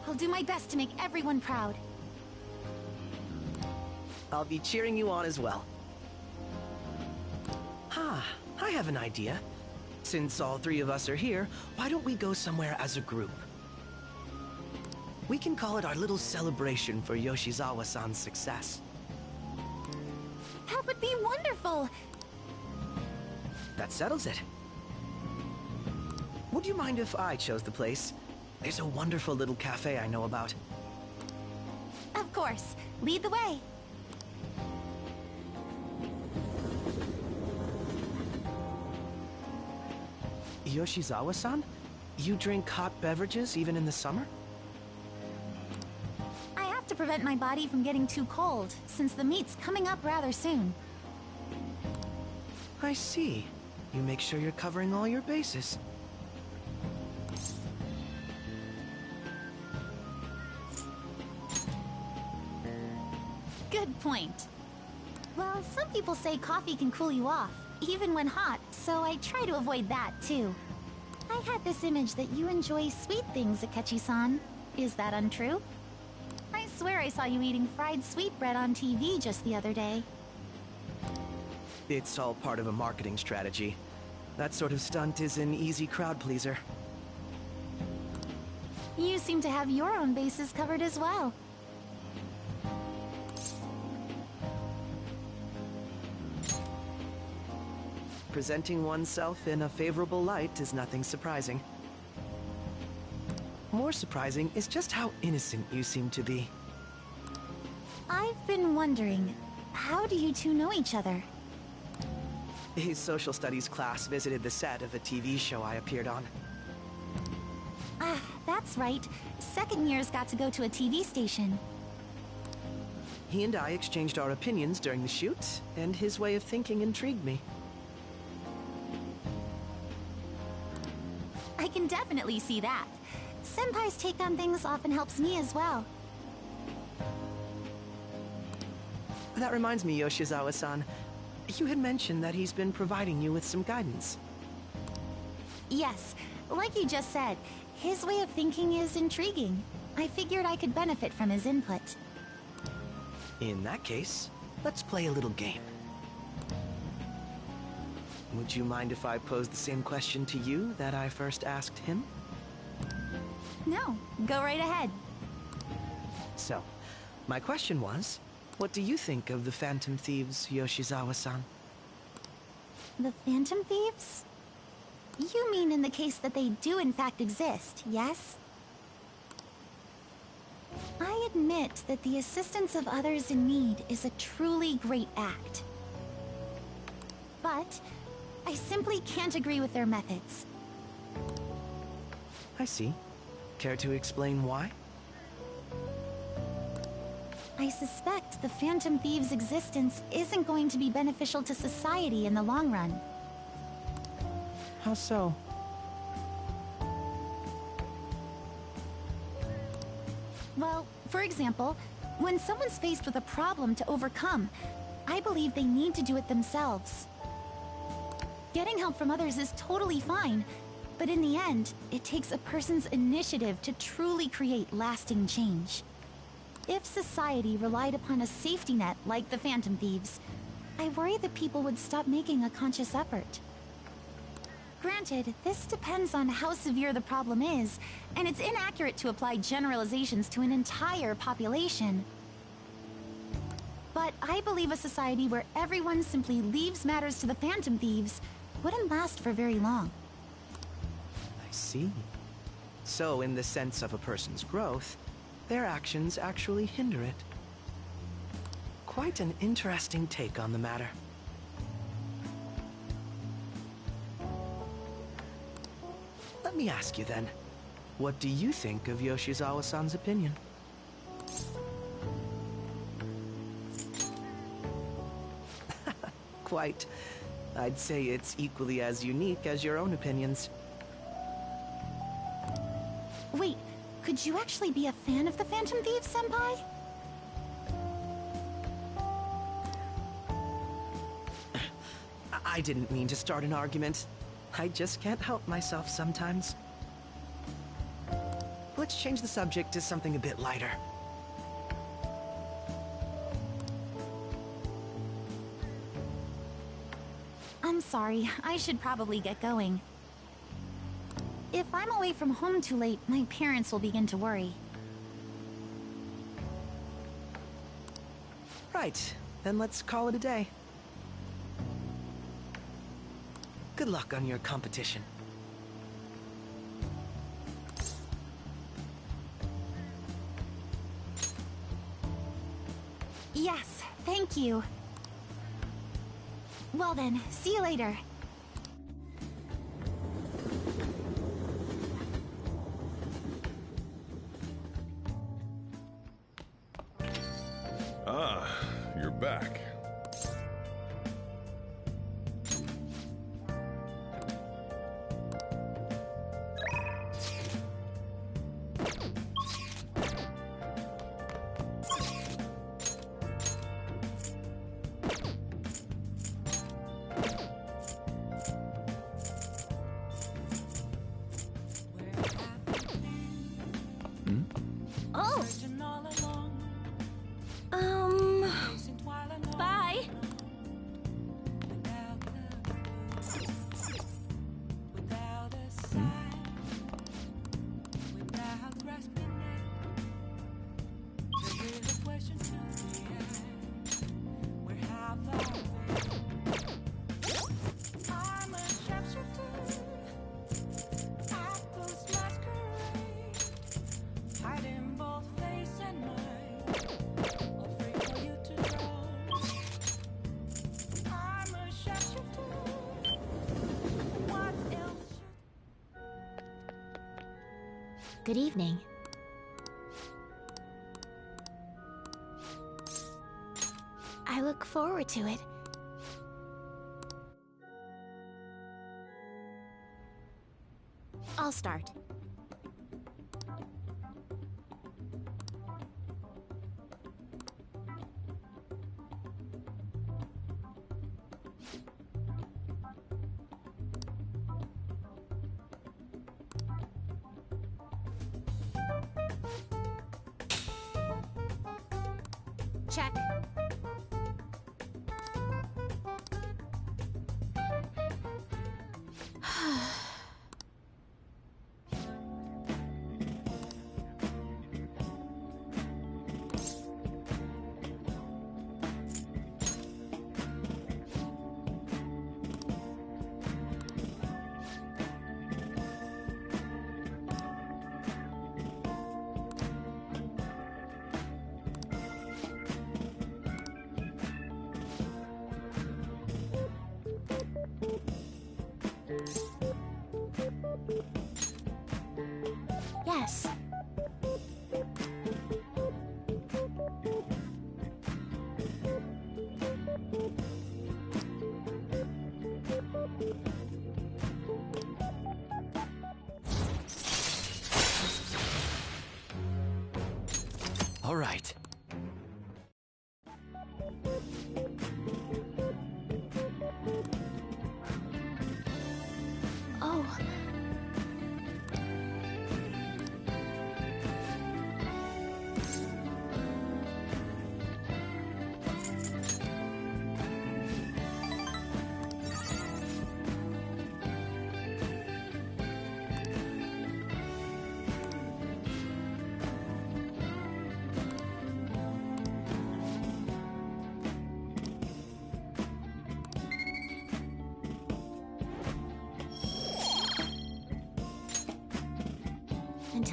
I'll do my best to make everyone proud. I'll be cheering you on as well. I have an idea. Since all three of us are here, why don't we go somewhere as a group? We can call it our little celebration for Yoshizawa-san's success. That would be wonderful! That settles it. Would you mind if I chose the place? There's a wonderful little cafe I know about. Of course. Lead the way. Yoshizawa-san? You drink hot beverages even in the summer? I have to prevent my body from getting too cold, since the meet's coming up rather soon. I see. You make sure you're covering all your bases. Good point. Well, some people say coffee can cool you off, even when hot, so I try to avoid that, too. I had this image that you enjoy sweet things, Akechi-san. Is that untrue? I swear I saw you eating fried sweetbread on TV just the other day. It's all part of a marketing strategy. That sort of stunt is an easy crowd pleaser. You seem to have your own bases covered as well. Presenting oneself in a favorable light is nothing surprising. More surprising is just how innocent you seem to be. I've been wondering, how do you two know each other? His social studies class visited the set of a TV show I appeared on. Ah, that's right. Second years got to go to a TV station. He and I exchanged our opinions during the shoot, and his way of thinking intrigued me. I can definitely see that. Senpai's take on things often helps me as well. That reminds me, Yoshizawa-san. You had mentioned that he's been providing you with some guidance. Yes, like you just said, his way of thinking is intriguing. I figured I could benefit from his input. In that case, let's play a little game. Would you mind if I pose the same question to you that I first asked him? No, go right ahead. So, my question was, what do you think of the Phantom Thieves, Yoshizawa-san? The Phantom Thieves? You mean in the case that they do in fact exist, yes? I admit that the assistance of others in need is a truly great act. But I simply can't agree with their methods. I see. Care to explain why? I suspect the Phantom Thieves' existence isn't going to be beneficial to society in the long run. How so? Well, for example, when someone's faced with a problem to overcome, I believe they need to do it themselves. Getting help from others is totally fine, But in the end, it takes a person's initiative to truly create lasting change. If society relied upon a safety net like the Phantom Thieves, I worry that people would stop making a conscious effort. Granted, this depends on how severe the problem is, and it's inaccurate to apply generalizations to an entire population. But I believe a society where everyone simply leaves matters to the Phantom Thieves wouldn't last for very long. I see. So, in the sense of a person's growth, their actions actually hinder it. Quite an interesting take on the matter. Let me ask you then, what do you think of Yoshizawa-san's opinion? Quite. I'd say it's equally as unique as your own opinions. Wait, could you actually be a fan of the Phantom Thieves, Senpai? I didn't mean to start an argument. I just can't help myself sometimes. Let's change the subject to something a bit lighter. I'm sorry, I should probably get going. If I'm away from home too late, my parents will begin to worry. Right, then let's call it a day. Good luck on your competition. Yes, thank you. Well then, see you later. Ah, you're back. Oh! Bye. Hiding both face and mind, afraid for you to drown. I'm a shapeshifter. What else Good evening. I look forward to it. I'll start. Check.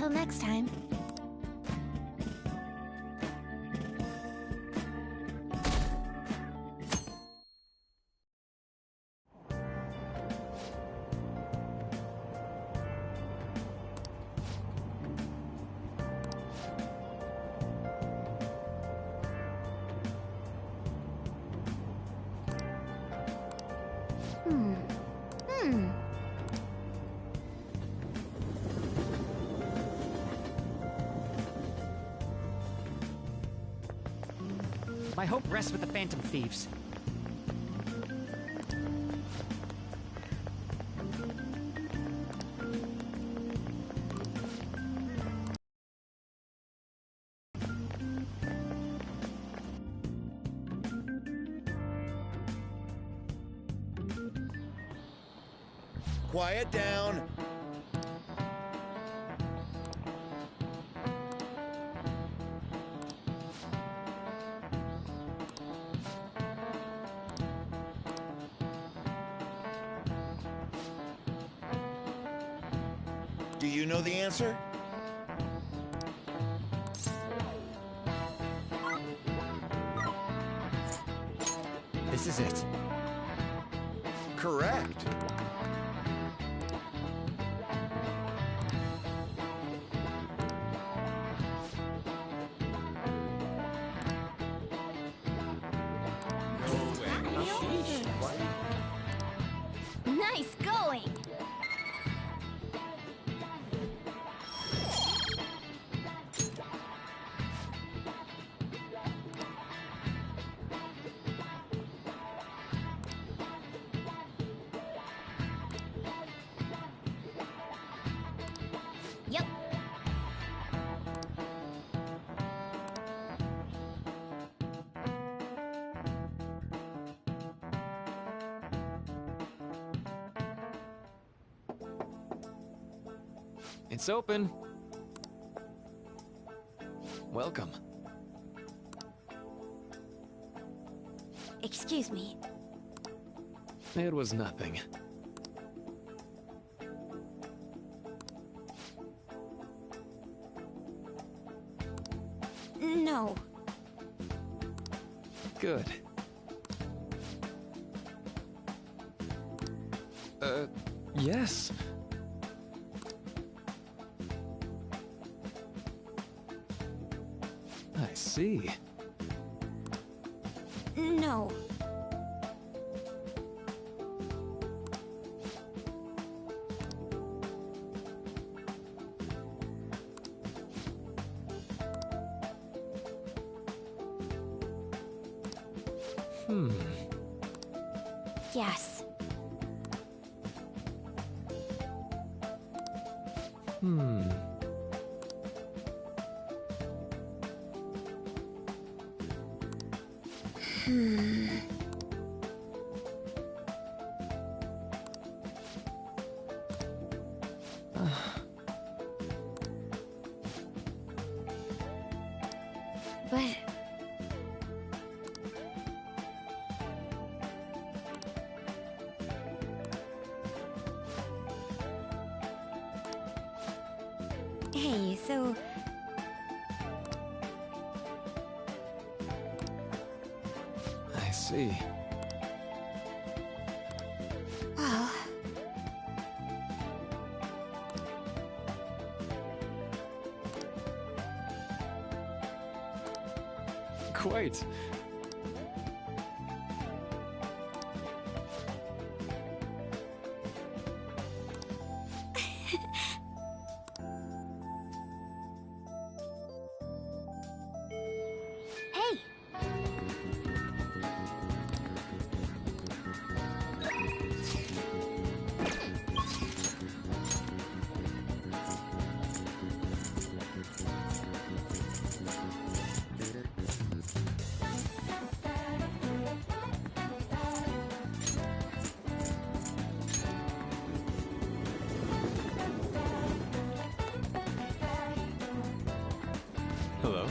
Until next time. My hope rests with the Phantom Thieves. Quiet down. Do you know the answer? This is it. Correct. Nice going! Yep. It's open. Welcome. Excuse me. It was nothing. No. Good. Yes. I see. No. Yes. But... Hey, so... I see. Well... Quite. Hey! Hello?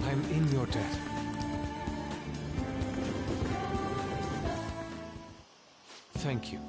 I'm in your debt. Thank you.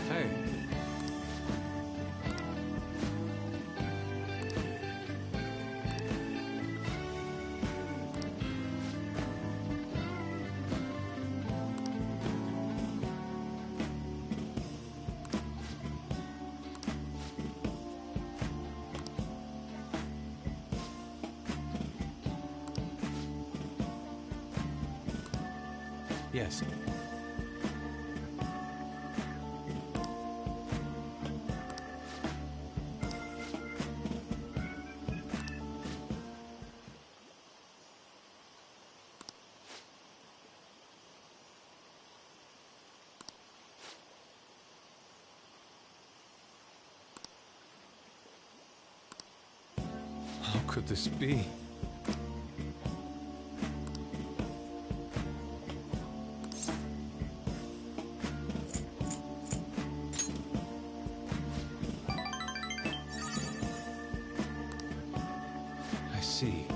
Hey. Yes. How could this be? I see.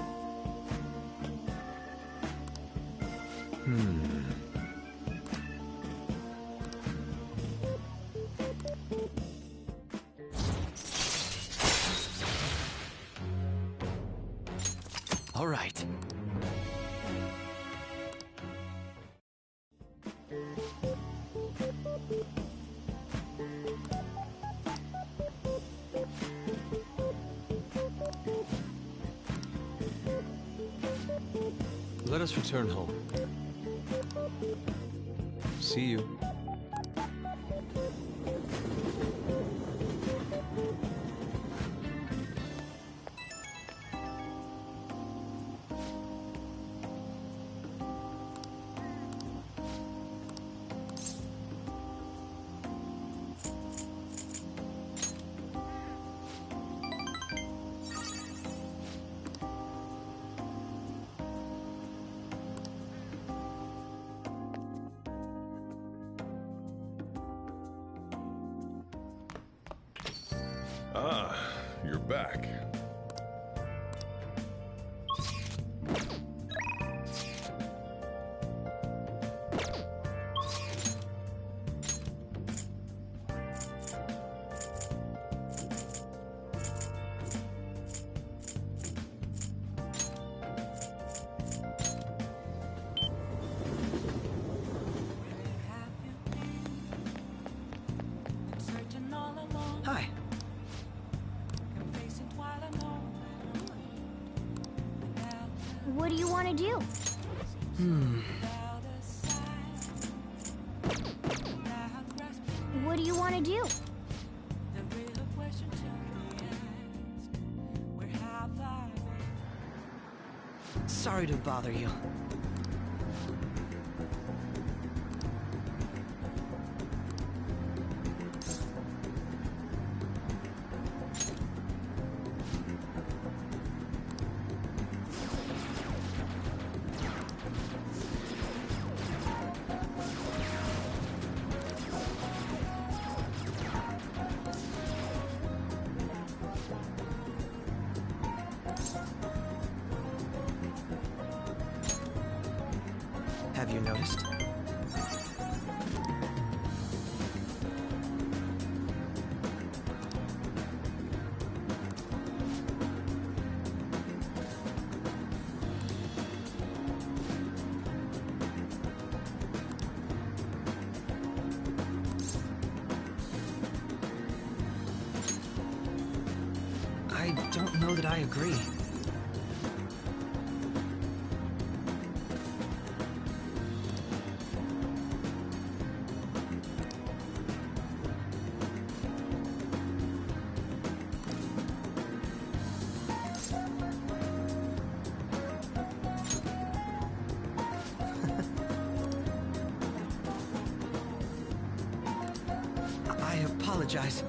All right. Let us return home. See you. Ah, you're back. Hi. What do you want to do? What do you want to do? Sorry to bother you. Have you noticed? I don't know that I agree. I apologize.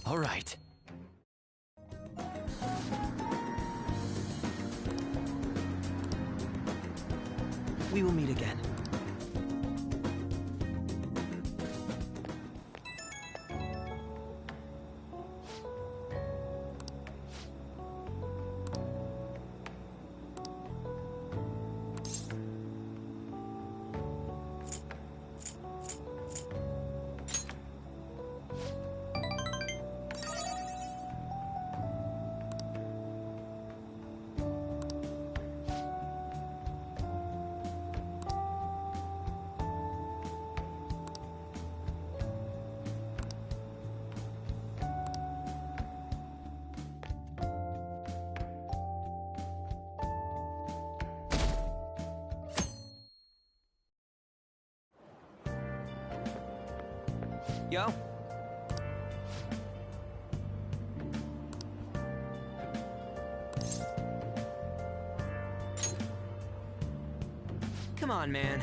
All right. We will meet again. Yo. Come on, man.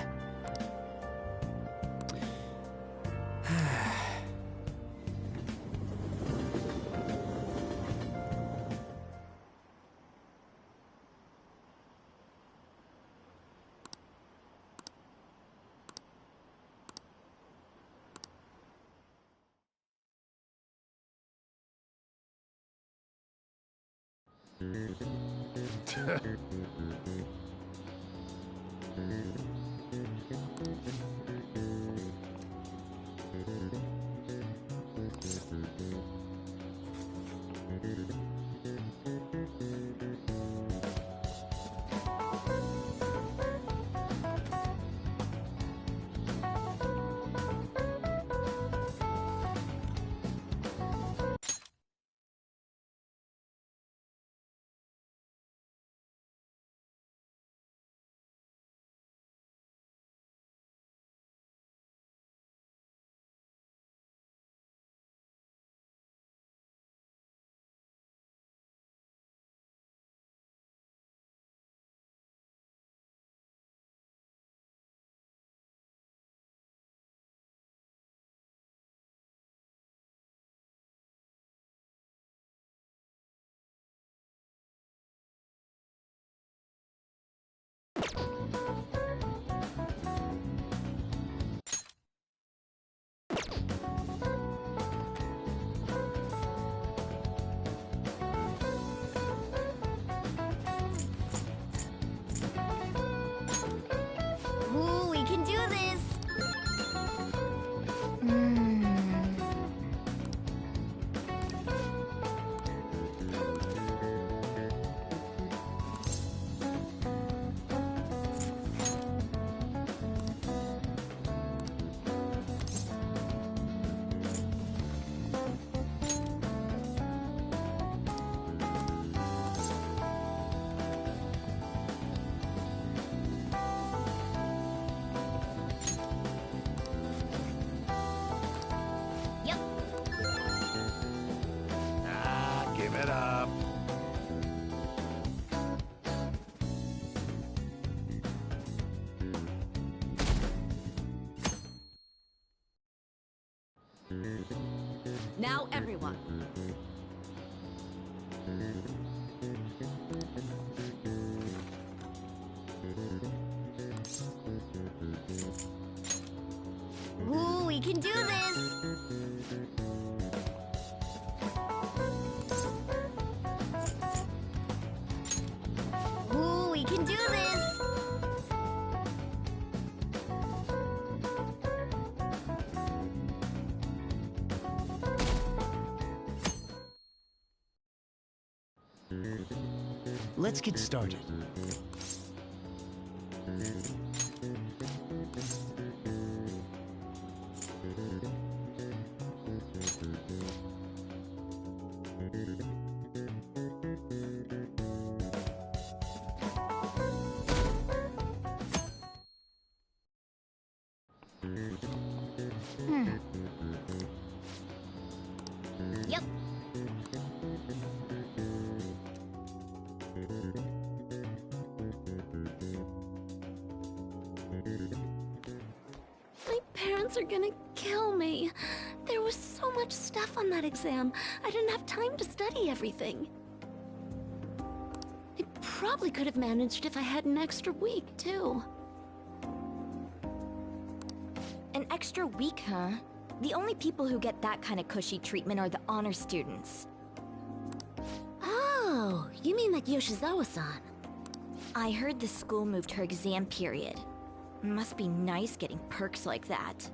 Ooh, we can do this! Give it up. Now, everyone. Ooh, we can do this! Ooh, we can do this! Let's get started. Yep. My parents are gonna kill me. There was so much stuff on that exam. I didn't have time to study everything. I probably could have managed if I had an extra week, too. An extra week, huh? The only people who get that kind of cushy treatment are the honor students. Oh, you mean like Yoshizawa-san? I heard the school moved her exam period. Must be nice getting perks like that.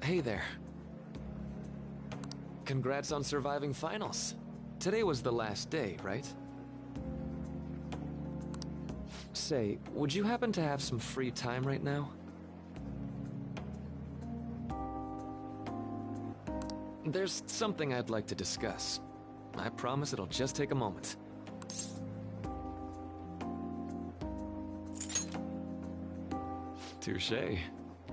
Hey there. Congrats on surviving finals. Today was the last day, right? Say, would you happen to have some free time right now? There's something I'd like to discuss. I promise it'll just take a moment. Touché.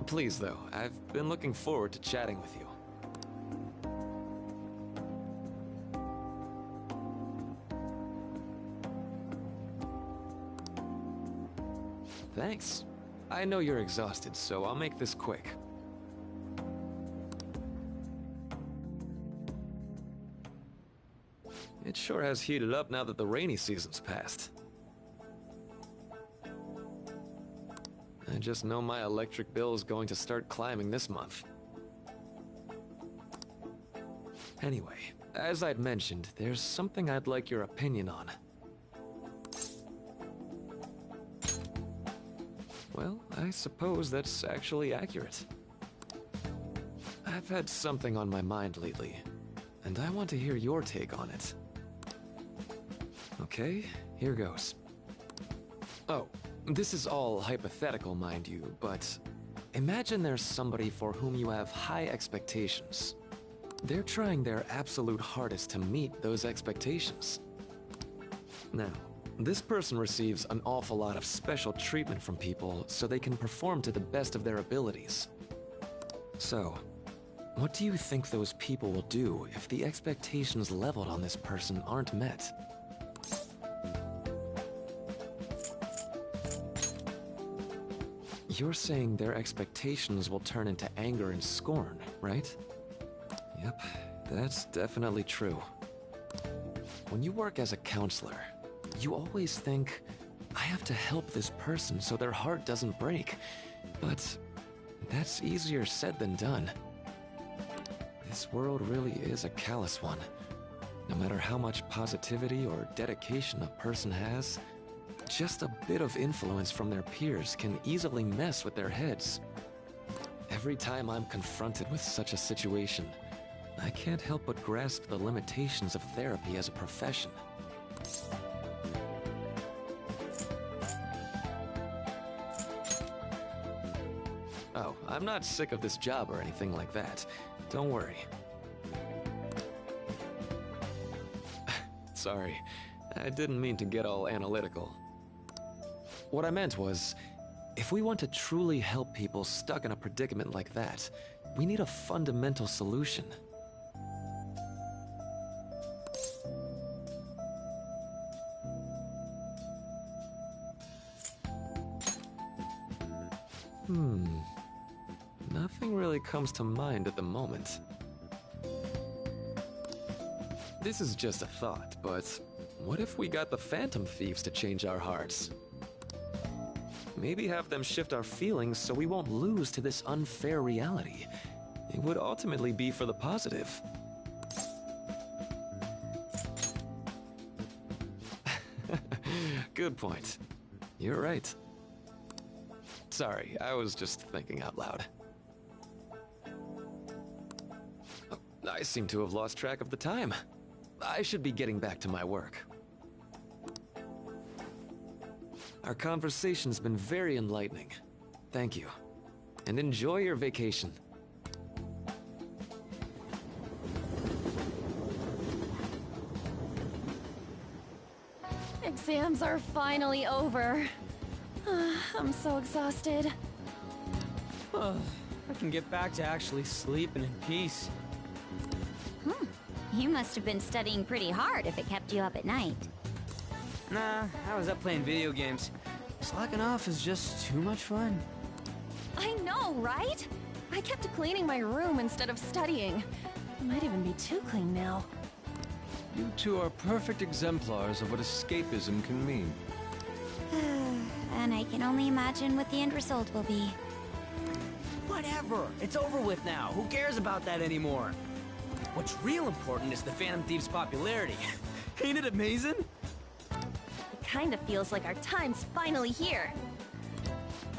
Please, though, I've been looking forward to chatting with you. Thanks. I know you're exhausted, so I'll make this quick. It sure has heated up now that the rainy season's passed. I just know my electric bill is going to start climbing this month. Anyway, as I'd mentioned, there's something I'd like your opinion on. Well, I suppose that's actually accurate. I've had something on my mind lately, and I want to hear your take on it. Okay, here goes. Oh, this is all hypothetical, mind you, but imagine there's somebody for whom you have high expectations. They're trying their absolute hardest to meet those expectations. Now, this person receives an awful lot of special treatment from people so they can perform to the best of their abilities. So, what do you think those people will do if the expectations leveled on this person aren't met? You're saying their expectations will turn into anger and scorn, right? Yep, that's definitely true. When you work as a counselor, you always think, I have to help this person so their heart doesn't break. But that's easier said than done. This world really is a callous one. No matter how much positivity or dedication a person has, just a bit of influence from their peers can easily mess with their heads. Every time I'm confronted with such a situation, I can't help but grasp the limitations of therapy as a profession. Oh, I'm not sick of this job or anything like that. Don't worry. Sorry, I didn't mean to get all analytical. What I meant was, if we want to truly help people stuck in a predicament like that, we need a fundamental solution. Nothing really comes to mind at the moment. This is just a thought, but what if we got the Phantom Thieves to change our hearts? Maybe have them shift our feelings so we won't lose to this unfair reality. It would ultimately be for the positive. Good point. You're right. Sorry, I was just thinking out loud. Oh, I seem to have lost track of the time. I should be getting back to my work. Our conversation's been very enlightening. Thank you. And enjoy your vacation. Exams are finally over. I'm so exhausted. I can get back to actually sleeping in peace. You must have been studying pretty hard if it kept you up at night. Nah, I was up playing video games. Slacking off is just too much fun. I know, right? I kept cleaning my room instead of studying. It might even be too clean now. You two are perfect exemplars of what escapism can mean. And I can only imagine what the end result will be. Whatever. It's over with now. Who cares about that anymore? What's real important is the Phantom Thieves' popularity. Ain't it amazing? It kind of feels like our time's finally here.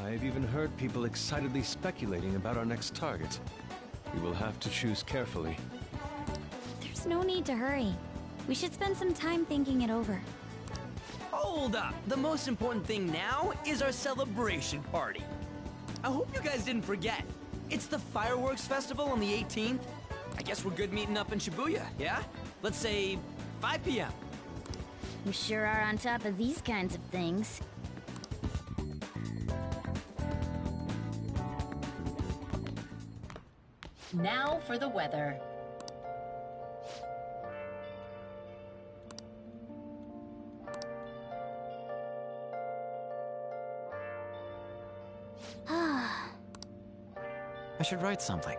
I've even heard people excitedly speculating about our next target. We will have to choose carefully. There's no need to hurry. We should spend some time thinking it over. Hold up! The most important thing now is our celebration party. I hope you guys didn't forget. It's the fireworks festival on the 18th. I guess we're good meeting up in Shibuya, yeah? Let's say 5 p.m. You sure are on top of these kinds of things. Now for the weather. I should write something.